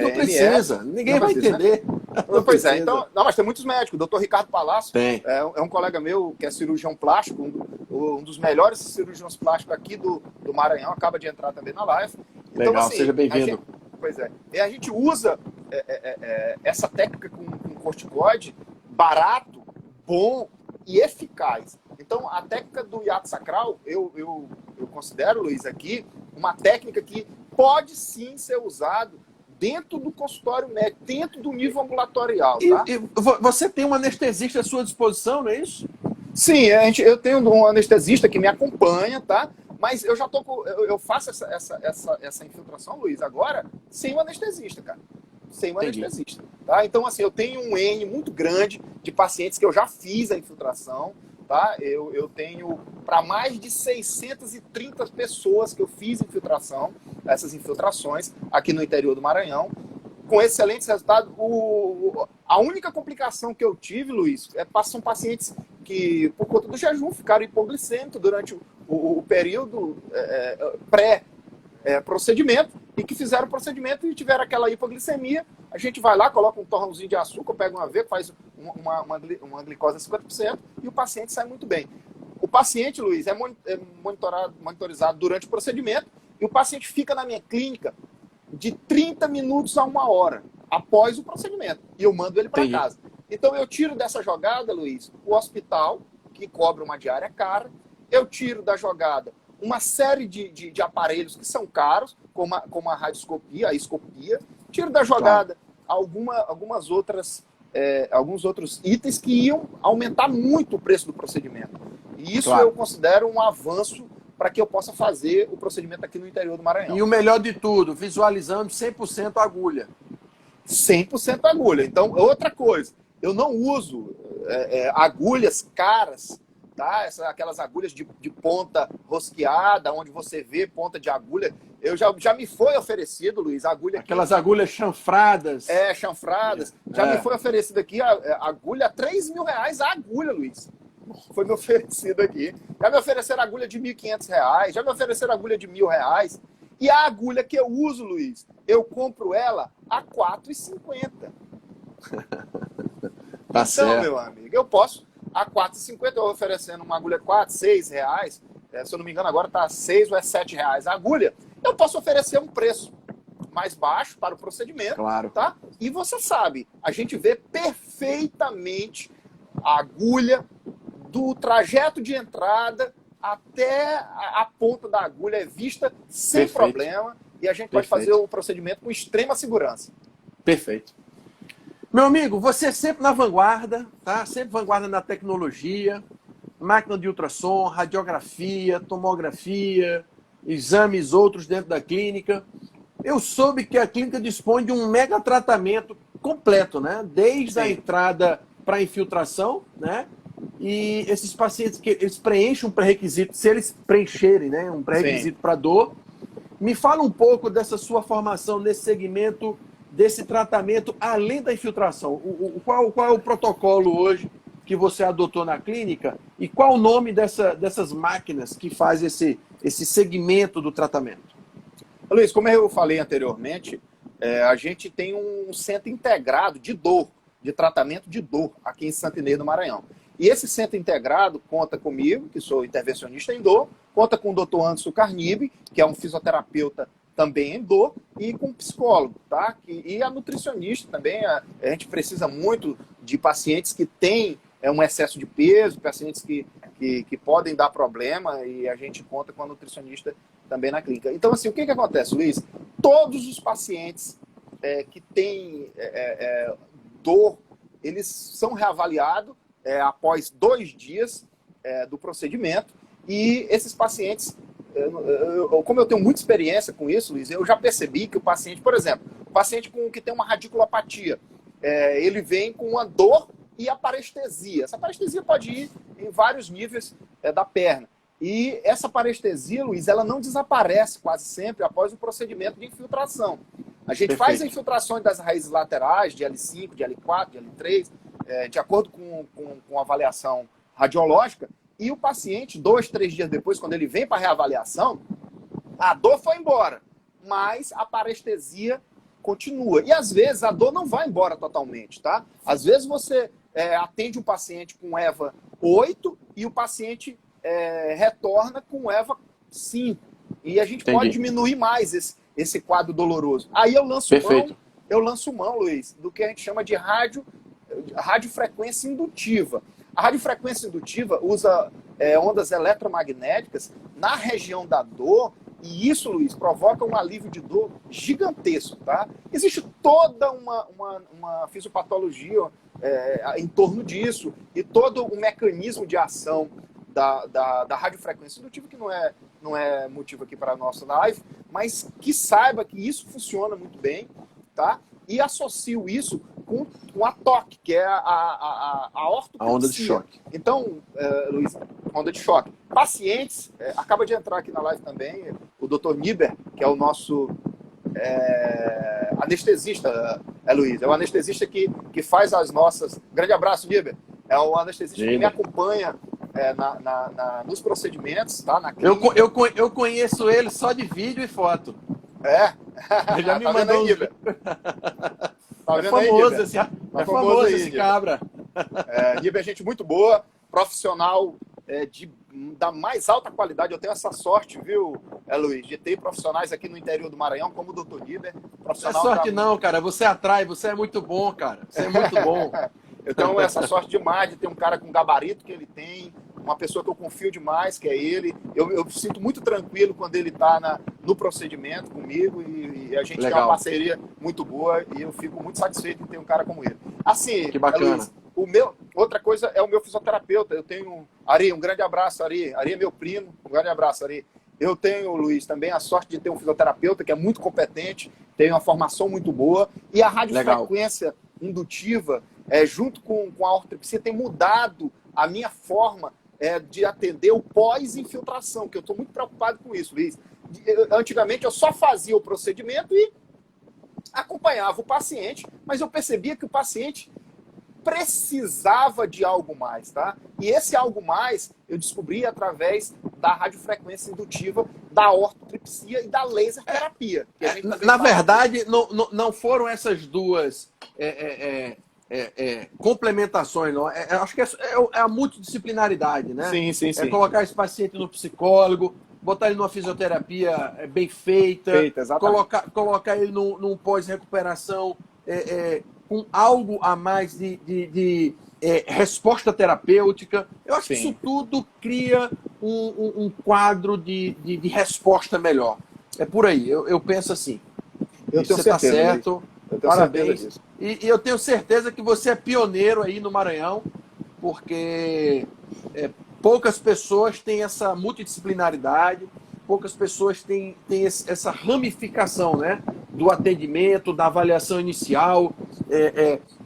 não precisa, ninguém vai entender. Né? Pois é, então, mas tem muitos médicos. O Dr. Ricardo Palácio é um colega meu que é cirurgião plástico, um dos melhores cirurgiões plásticos aqui do Maranhão, acaba de entrar também na live. Então, legal, assim, seja bem-vindo. Pois é. E a gente usa essa técnica com corticoide barato, bom e eficaz. Então, a técnica do hiato sacral, eu considero, Luiz, aqui, uma técnica que pode sim ser usado dentro do consultório médico, dentro do nível ambulatorial. Tá? E você tem um anestesista à sua disposição, não é isso? Sim, eu tenho um anestesista que me acompanha, tá? Mas eu já eu faço essa infiltração, Luiz, agora sem o anestesista, cara. Sem o anestesista. Tá? Então, assim, eu tenho um N muito grande de pacientes que eu já fiz a infiltração. Tá? Eu tenho para mais de 630 pessoas que eu fiz infiltração, essas infiltrações aqui no interior do Maranhão. com excelentes resultados. A única complicação que eu tive, Luiz, são pacientes que, por conta do jejum, ficaram hipoglicêmicos durante o período pré-procedimento e que fizeram o procedimento e tiveram aquela hipoglicemia. A gente vai lá, coloca um torrãozinho de açúcar, pega uma aveia, faz uma glicose a 50% e o paciente sai muito bem. O paciente, Luiz, é monitorizado durante o procedimento e o paciente fica na minha clínica de 30 minutos a 1 hora após o procedimento. E eu mando ele para casa. Então eu tiro dessa jogada, Luiz, o hospital, que cobra uma diária cara. Eu tiro da jogada uma série de aparelhos que são caros, como a radioscopia, a escopia. Tiro da jogada alguns outros itens que iam aumentar muito o preço do procedimento. E isso eu considero um avanço para que eu possa fazer o procedimento aqui no interior do Maranhão. E o melhor de tudo, visualizando 100% agulha. 100% agulha. Então, outra coisa, eu não uso agulhas caras, tá? Aquelas agulhas de ponta rosqueada, onde você vê ponta de agulha. Já me foi oferecido, Luiz, agulha aqui. Aquelas agulhas chanfradas. Chanfradas. Já me foi oferecido aqui a agulha, R$3.000 a agulha, Luiz. Foi me oferecido aqui. Já me ofereceram agulha de R$1.500, já me ofereceram agulha de R$1.000. E a agulha que eu uso, Luiz, eu compro ela a R$4,50. Tá certo. Meu amigo, eu posso a R$4,50, eu oferecendo uma agulha R$4, R$6, se eu não me engano agora está R$6 ou R$7 a agulha, eu posso oferecer um preço mais baixo para o procedimento, claro. Tá? E você sabe, a gente vê perfeitamente a agulha do trajeto de entrada até a ponta da agulha é vista sem problema e a gente pode fazer o procedimento com extrema segurança. Perfeito. Meu amigo, você é sempre na vanguarda, tá? Sempre vanguarda na tecnologia, máquina de ultrassom, radiografia, tomografia, exames outros dentro da clínica. Eu soube que a clínica dispõe de um mega tratamento completo, né? Desde a entrada para a infiltração, né? E esses pacientes que eles preenchem um pré-requisito, se eles preencherem, né, um pré-requisito para dor. Me fala um pouco dessa sua formação nesse segmento, desse tratamento além da infiltração. Qual é o protocolo hoje que você adotou na clínica e qual o nome dessas máquinas que faz esse segmento do tratamento? Luiz, como eu falei anteriormente, a gente tem um centro integrado de dor, de tratamento de dor aqui em Santa Inês do Maranhão. E esse centro integrado conta comigo, que sou intervencionista em dor, conta com o Dr. Anderson Carnibe, que é um fisioterapeuta também em dor, e com um psicólogo, tá? E a nutricionista também. A gente precisa muito de pacientes que têm um excesso de peso, pacientes que podem dar problema, e a gente conta com a nutricionista também na clínica. Então, assim, o que acontece, Luiz? Todos os pacientes que têm dor, eles são reavaliados após 2 dias do procedimento, e esses pacientes, como eu tenho muita experiência com isso, Luiz, eu já percebi que o paciente, por exemplo, o paciente que tem uma radiculopatia, ele vem com uma dor e a parestesia. Essa parestesia pode ir em vários níveis da perna. E essa parestesia, Luiz, ela não desaparece quase sempre após o procedimento de infiltração. A gente faz a infiltração das raízes laterais, de L5, de L4, de L3, de acordo com a avaliação radiológica, e o paciente, 2, 3 dias depois, quando ele vem para a reavaliação, a dor foi embora, mas a parestesia continua. E às vezes a dor não vai embora totalmente, tá? Às vezes você atende um paciente com EVA 8 e o paciente retorna com EVA 5. E a gente pode diminuir mais esse quadro doloroso. Aí eu lanço mão, Luiz, do que a gente chama de radiofrequência indutiva. A radiofrequência indutiva usa ondas eletromagnéticas na região da dor, e isso, Luiz, provoca um alívio de dor gigantesco, tá? Existe toda uma fisiopatologia em torno disso, e todo o mecanismo de ação da radiofrequência indutiva, que não é motivo aqui para a nossa live, mas que saiba que isso funciona muito bem, tá? E associo isso com a TOC, que é a ortopedcia. A onda de choque. Então, Luiz, onda de choque. Pacientes, acaba de entrar aqui na live também o Dr. Niber, que é o nosso anestesista, Luiz. É o anestesista que faz as nossas... Grande abraço, Niber. É o anestesista que me acompanha nos procedimentos, tá? Na clínica. Eu conheço ele só de vídeo e foto. Ele já me tá mandou. Tá É vendo famoso aí, esse, tá famoso aí, esse cabra. Niber é gente muito boa, profissional da mais alta qualidade. Eu tenho essa sorte, viu, Luiz, de ter profissionais aqui no interior do Maranhão, como o Dr. Niber. Não é sorte não, cara. Você atrai, você é muito bom, cara. Você é muito bom. Eu tenho essa sorte demais de ter um cara com o gabarito que ele tem, uma pessoa que eu confio demais, que é ele. Eu sinto muito tranquilo quando ele está no procedimento comigo e a gente tem uma parceria muito boa e eu fico muito satisfeito em ter um cara como ele. Assim, que bacana. Luiz, outra coisa é o meu fisioterapeuta. Eu tenho Ari, um grande abraço, Ari. Ari é meu primo, um grande abraço, Ari. Eu tenho, Luiz, também a sorte de ter um fisioterapeuta que é muito competente, tem uma formação muito boa e a radiofrequência indutiva, junto com a ortopedia, tem mudado a minha forma de atender o pós-infiltração, que eu estou muito preocupado com isso, Luiz. Antigamente eu só fazia o procedimento e acompanhava o paciente, mas eu percebia que o paciente precisava de algo mais, tá? E esse algo mais eu descobri através da radiofrequência indutiva, da ortotripsia e da laser terapia. Na verdade, não foram essas duas complementações, não. Acho que é a multidisciplinaridade, né? Sim. Colocar esse paciente no psicólogo, botar ele numa fisioterapia bem feita, colocar ele num pós-recuperação com algo a mais de resposta terapêutica. Eu acho que isso tudo cria um quadro de resposta melhor. É por aí, eu penso assim. Você está certo. Parabéns. E eu tenho certeza que você é pioneiro aí no Maranhão, porque poucas pessoas têm essa multidisciplinaridade, poucas pessoas têm essa ramificação, né? Do atendimento, da avaliação inicial,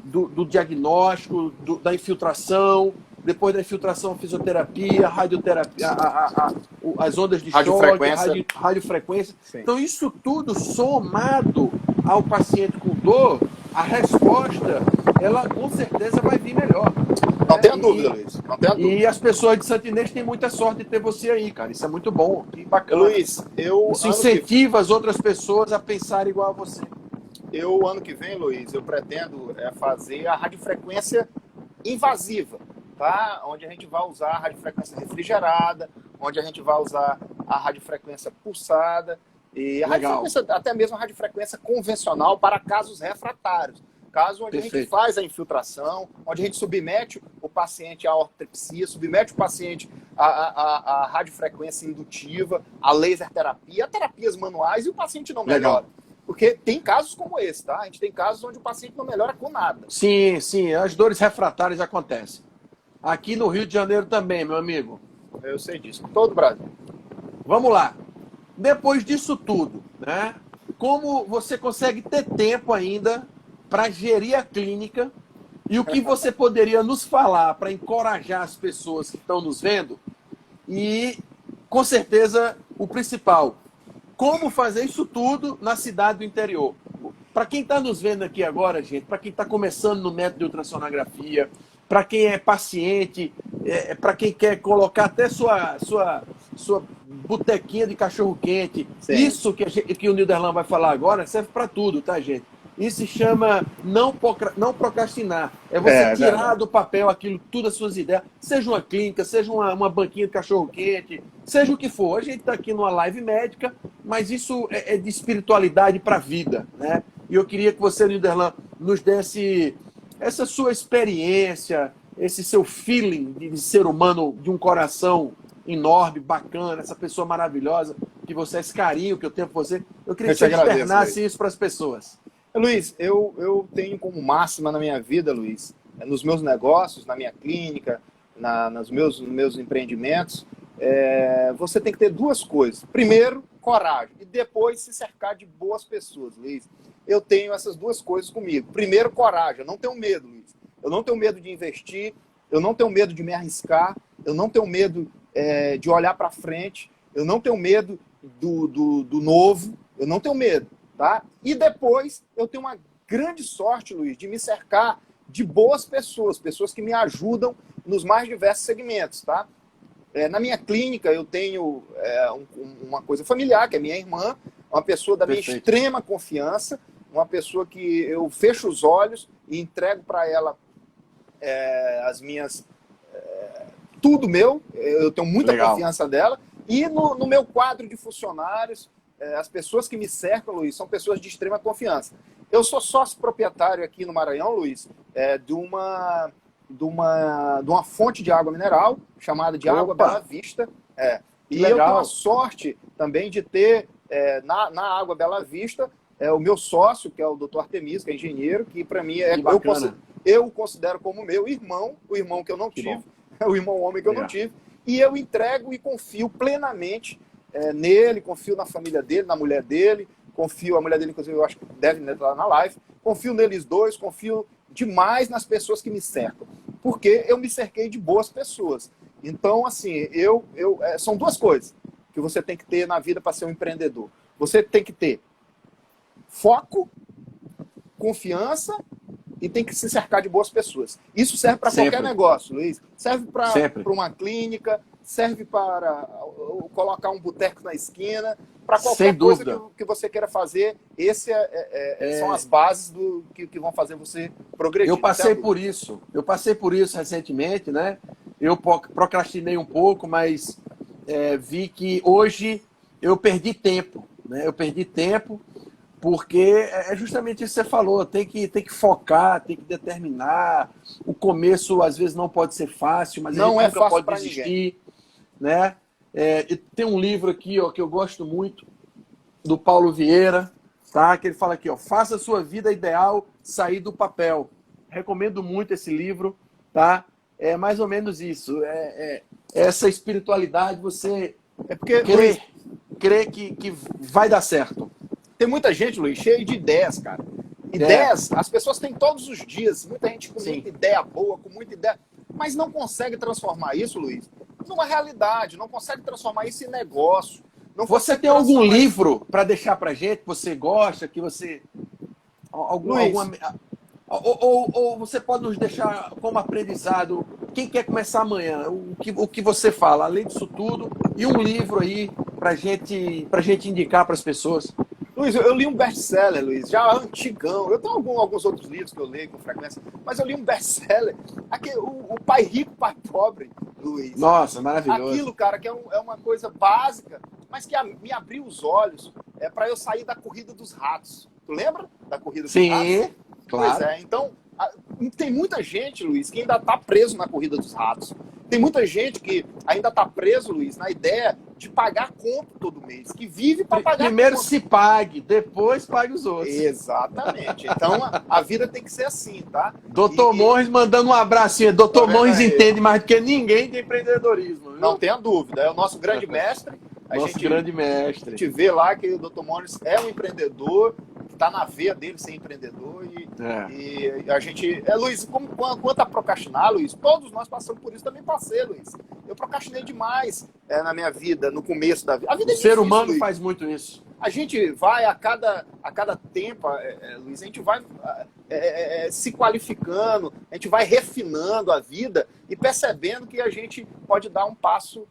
do diagnóstico, da infiltração, depois da infiltração, fisioterapia, radioterapia, as ondas de choque, radiofrequência. Então, isso tudo somado ao paciente com dor, a resposta, ela com certeza vai vir melhor. Não tenha dúvida, Luiz. Não tenha dúvida. E as pessoas de Santo Inês têm muita sorte de ter você aí, cara. Isso é muito bom, que bacana. Luiz, isso incentiva as outras pessoas a pensar igual a você. Ano que vem, Luiz, eu pretendo fazer a radiofrequência invasiva, tá? Onde a gente vai usar a radiofrequência refrigerada, onde a gente vai usar a radiofrequência pulsada e a radiofrequência, até mesmo a radiofrequência convencional para casos refratários. Caso onde a gente faz a infiltração, onde a gente submete o paciente à ortotripsia, submete o paciente à radiofrequência indutiva, à laser terapia, a terapias manuais e o paciente não melhora. Porque tem casos como esse, tá? A gente tem casos onde o paciente não melhora com nada. Sim, as dores refratárias acontecem. Aqui no Rio de Janeiro também, meu amigo. Eu sei disso, todo o Brasil. Vamos lá. Depois disso tudo, né? Como você consegue ter tempo ainda para gerir a clínica e o que você poderia nos falar para encorajar as pessoas que estão nos vendo e, com certeza, o principal, como fazer isso tudo na cidade do interior. Para quem está nos vendo aqui agora, gente, para quem está começando no método de ultrassonografia, para quem é paciente, para quem quer colocar até sua botequinha de cachorro-quente, isso que o Nilderlan vai falar agora serve para tudo, tá, gente? Isso se chama não procrastinar. É você tirar do papel aquilo, tudo as suas ideias. Seja uma clínica, seja uma banquinha de cachorro-quente, seja o que for. A gente está aqui numa live médica, mas isso é de espiritualidade para a vida, né? E eu queria que você, Nilderlan, nos desse essa sua experiência, esse seu feeling de ser humano, de um coração enorme, bacana, essa pessoa maravilhosa, que você, esse carinho que eu tenho por você. Eu queria que você externasse isso para as pessoas. Luiz, eu tenho como máxima na minha vida, Luiz, nos meus negócios, na minha clínica, nos meus empreendimentos, você tem que ter duas coisas. Primeiro, coragem, e depois se cercar de boas pessoas, Luiz. Eu tenho essas duas coisas comigo. Primeiro, coragem, eu não tenho medo, Luiz. Eu não tenho medo de investir, eu não tenho medo de me arriscar, eu não tenho medo de olhar para frente, eu não tenho medo do novo, eu não tenho medo. tá? E depois eu tenho uma grande sorte, Luiz, de me cercar de boas pessoas, pessoas que me ajudam nos mais diversos segmentos, tá? Na minha clínica eu tenho uma coisa familiar, que é minha irmã, uma pessoa da minha extrema confiança, uma pessoa que eu fecho os olhos e entrego para ela as minhas... tudo meu, eu tenho muita confiança dela. E no meu quadro de funcionários, as pessoas que me cercam, Luiz, são pessoas de extrema confiança. Eu sou sócio proprietário aqui no Maranhão, Luiz, de uma fonte de água mineral chamada de Água Bela Vista. E eu tenho a sorte também de ter na Água Bela Vista o meu sócio, que é o Dr. Artemis, que é engenheiro, que para mim eu considero como meu irmão, o irmão que eu não tive, o irmão homem que eu não tive, e eu entrego e confio plenamente nele, confio na família dele, na mulher dele, confio, a mulher dele, inclusive, eu acho que deve estar na live, confio neles dois, confio demais nas pessoas que me cercam, porque eu me cerquei de boas pessoas. Então, assim, são duas coisas que você tem que ter na vida para ser um empreendedor. Você tem que ter foco, confiança e tem que se cercar de boas pessoas. Isso serve para qualquer negócio, Luiz. Serve para uma clínica, serve para colocar um boteco na esquina, para qualquer coisa que você queira fazer. São as bases que vão fazer você progredir. Eu passei por isso. Eu passei por isso recentemente, né? Eu procrastinei um pouco, mas vi que hoje eu perdi tempo, né? Eu perdi tempo porque é justamente isso que você falou. Tem que focar, tem que determinar. O começo às vezes não pode ser fácil, mas não a é gente nunca fácil pode desistir, né? E tem um livro aqui, ó, que eu gosto muito, do Paulo Vieira, tá? Que ele fala aqui, ó, faça a sua vida ideal sair do papel. Recomendo muito esse livro, tá? É mais ou menos isso. Essa espiritualidade, você crer que vai dar certo. Tem muita gente, Luiz, cheia de ideias, cara. Ideias, as pessoas têm todos os dias. Muita gente com muita ideia boa, com muita ideia, mas não consegue transformar isso, Luiz, numa realidade, não consegue transformar isso em negócio. Você tem algum livro para deixar para gente que você gosta, que você... Ou você pode nos deixar como aprendizado, quem quer começar amanhã, o que você fala, além disso tudo, e um livro aí para gente indicar para as pessoas. Luiz, eu li um best-seller, Luiz, já antigão. Eu tenho alguns outros livros que eu leio com frequência, mas eu li um best-seller, o Pai Rico, Pai Pobre, Luiz. Nossa, maravilhoso. Aquilo, cara, que é uma coisa básica, mas que me abriu os olhos para eu sair da corrida dos ratos. Tu lembra da corrida dos ratos? Sim, claro. Pois então, tem muita gente, Luiz, que ainda está preso na corrida dos ratos. Tem muita gente que ainda está preso, Luiz, na ideia de pagar conta todo mês, que vive para pagar Primeiro conta. se pague, depois pague os outros. Exatamente. Então, a vida tem que ser assim, tá? Doutor Morris mandando um abracinho. Doutor Morris entende mais do que ninguém de empreendedorismo. Viu? Não tenha dúvida. É o nosso grande mestre. Grande mestre. A gente vê lá que o Dr. Morris é um empreendedor, está na veia dele ser empreendedor. E a gente... Luiz, quanto a procrastinar, Luiz, todos nós passamos por isso. Também passei, Luiz. Eu procrastinei demais na minha vida, no começo da vida. A vida é difícil, o ser humano Luiz. Faz muito isso. A gente vai a cada tempo, Luiz, a gente vai se qualificando, a gente vai refinando a vida e percebendo que a gente pode dar um passo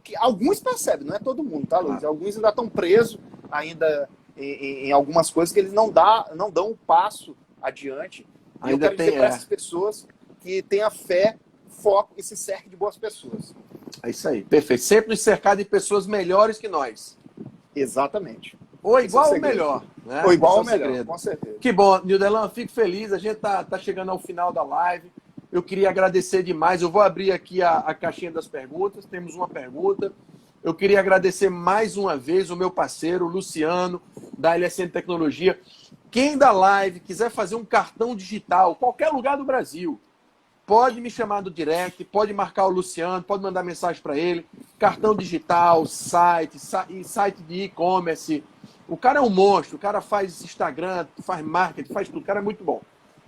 que alguns percebem, não é todo mundo, tá, Luiz? Alguns ainda estão presos ainda em algumas coisas que eles não dão um passo adiante. E eu quero dizer para essas pessoas que tenham fé, foco e se cerque de boas pessoas. É isso aí, perfeito. Sempre nos cercar de pessoas melhores que nós. Exatamente. Ou igual ou melhor. Né? Ou igual ou melhor, com certeza. Que bom, Nildelan, fico feliz. A gente tá chegando ao final da live. Eu queria agradecer demais. Eu vou abrir aqui a caixinha das perguntas. Temos uma pergunta. Eu queria agradecer mais uma vez o meu parceiro, o Luciano, da LSN Tecnologia. Quem da live quiser fazer um cartão digital, qualquer lugar do Brasil, pode me chamar no direct, pode marcar o Luciano, pode mandar mensagem para ele. Cartão digital, site de e-commerce. O cara é um monstro, o cara faz Instagram, faz marketing, faz tudo. O cara é muito bom.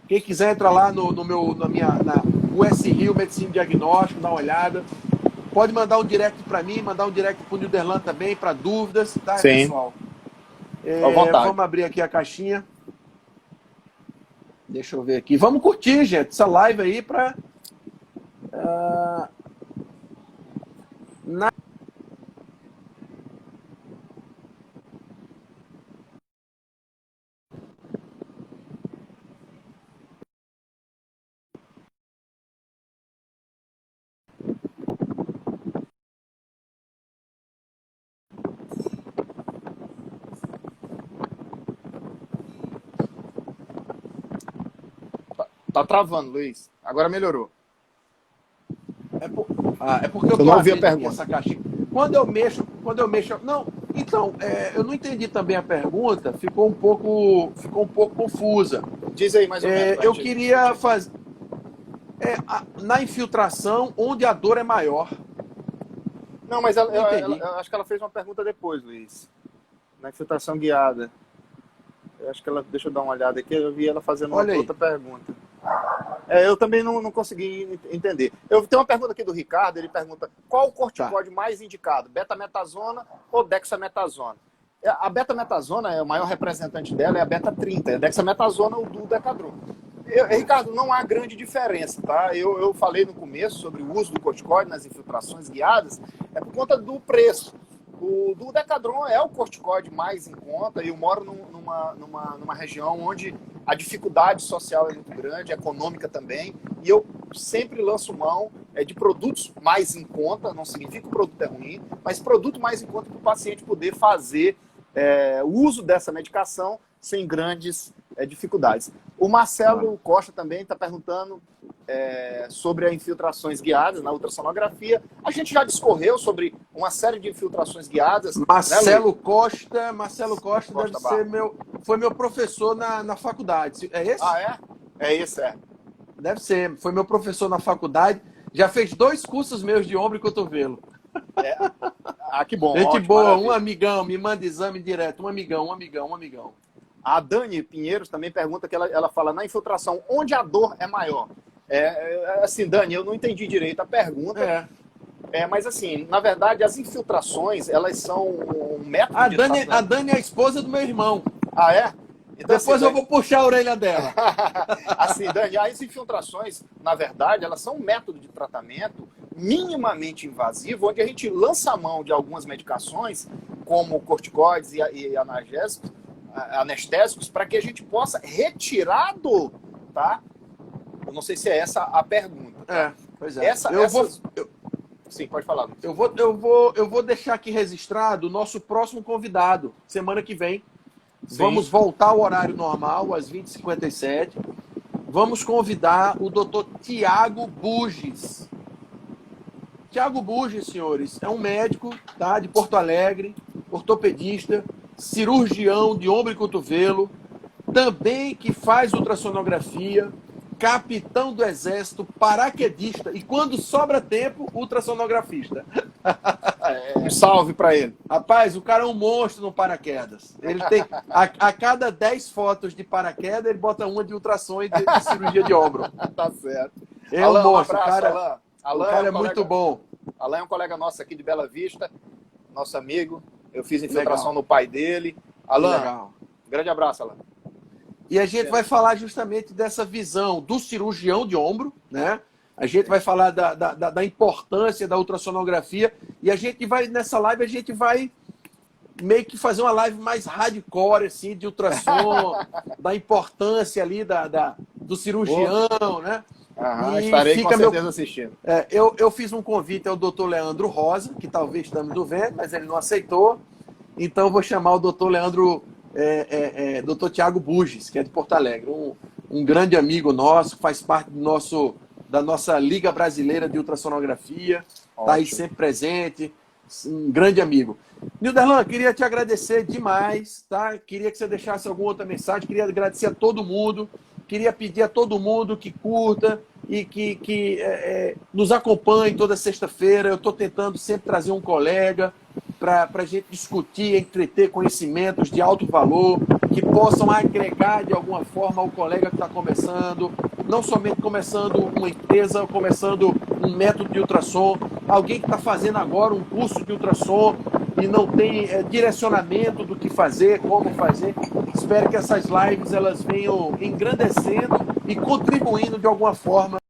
Quem quiser entrar lá na US Rio Medicina e Diagnóstico, dá uma olhada. Pode mandar um direct para mim, mandar um direct para o Nilderlan também, para dúvidas, tá, Sim. pessoal? À vontade. Vamos abrir aqui a caixinha. Deixa eu ver aqui. Vamos curtir, gente, essa live aí para... Tá travando, Luiz. Agora melhorou. É porque eu não ouvi a pergunta. Essa caixinha. Quando eu mexo... Não, então, eu não entendi também a pergunta, ficou um pouco confusa. Diz aí mais ou menos. Eu queria fazer... na infiltração, onde a dor é maior. Não, mas eu acho que ela fez uma pergunta depois, Luiz. Na infiltração guiada. Eu acho que ela... Deixa eu dar uma olhada aqui. Eu vi ela fazendo outra pergunta. Eu também não consegui entender. Eu tenho uma pergunta aqui do Ricardo. Ele pergunta: qual o corticóide mais indicado? Betametasona ou dexametasona? A betametasona, o maior representante dela é a beta-30. A dexametasona, o dodecadron. Ricardo, não há grande diferença, tá? Eu falei no começo sobre o uso do corticóide nas infiltrações guiadas, é por conta do preço. O dodecadron é o corticóide mais em conta, e eu moro numa região onde a dificuldade social é muito grande, econômica também, e eu sempre lanço mão de produtos mais em conta. Não significa que o produto é ruim, mas produto mais em conta para o paciente poder fazer o uso dessa medicação sem grandes dificuldades. O Marcelo Costa também está perguntando sobre as infiltrações guiadas na ultrassonografia. A gente já discorreu sobre uma série de infiltrações guiadas. Marcelo Costa deve ser foi meu professor na faculdade. É esse? Ah, é? É esse, é. Deve ser. Foi meu professor na faculdade. Já fez 2 cursos meus de ombro e cotovelo. Que bom. Gente ótimo, boa, maravilha. um amigão, me manda exame direto. Um amigão. A Dani Pinheiros também pergunta, que ela fala, na infiltração, onde a dor é maior? Assim, Dani, eu não entendi direito a pergunta. Mas assim, na verdade, as infiltrações, elas são um método a Dani é a esposa do meu irmão. Ah, é? Então, depois eu vou puxar a orelha dela. Assim, Dani, as infiltrações, na verdade, elas são um método de tratamento minimamente invasivo, onde a gente lança a mão de algumas medicações, como corticoides e anestésicos, para que a gente possa retirar a dor, tá? Eu não sei se é essa a pergunta. Tá? Pois é. Sim, pode falar. Eu vou deixar aqui registrado o nosso próximo convidado, semana que vem. Sim. Vamos voltar ao horário normal, às 20h57. Vamos convidar o Dr. Tiago Buges. Tiago Buges, senhores, é um médico, tá, de Porto Alegre, ortopedista, cirurgião de ombro e cotovelo, também que faz ultrassonografia, capitão do exército, paraquedista e, quando sobra tempo, ultrassonografista. Um salve para ele. Rapaz, o cara é um monstro no paraquedas. Ele tem, a cada 10 fotos de paraquedas, ele bota uma de ultrassom e de cirurgia de ombro. Tá certo. É um monstro. Um abraço, o cara é muito bom. Alain é um colega nosso aqui de Bela Vista, nosso amigo. Eu fiz infiltração no pai dele. Alain, grande abraço, Alain. E a gente vai falar justamente dessa visão do cirurgião de ombro, né? A gente vai falar da importância da ultrassonografia, e a gente vai, nessa live, a gente vai meio que fazer uma live mais hardcore, assim, de ultrassom, da importância ali do cirurgião, né? Estarei com certeza assistindo. Eu fiz um convite ao Dr. Leandro Rosa, que talvez estamos no vendo, mas ele não aceitou. Então eu vou chamar o Dr. Leandro, Dr. Tiago Buges, que é de Porto Alegre, um grande amigo nosso, faz parte da nossa Liga Brasileira de Ultrassonografia, está aí sempre presente, um grande amigo. Nilderlan, queria te agradecer demais, tá? Queria que você deixasse alguma outra mensagem, queria agradecer a todo mundo, queria pedir a todo mundo que curta e que nos acompanhe toda sexta-feira. Eu estou tentando sempre trazer um colega para a gente discutir, entreter conhecimentos de alto valor, que possam agregar de alguma forma ao colega que está começando, não somente começando uma empresa, começando um método de ultrassom, alguém que está fazendo agora um curso de ultrassom, e não tem direcionamento do que fazer, como fazer. Espero que essas lives elas venham engrandecendo e contribuindo de alguma forma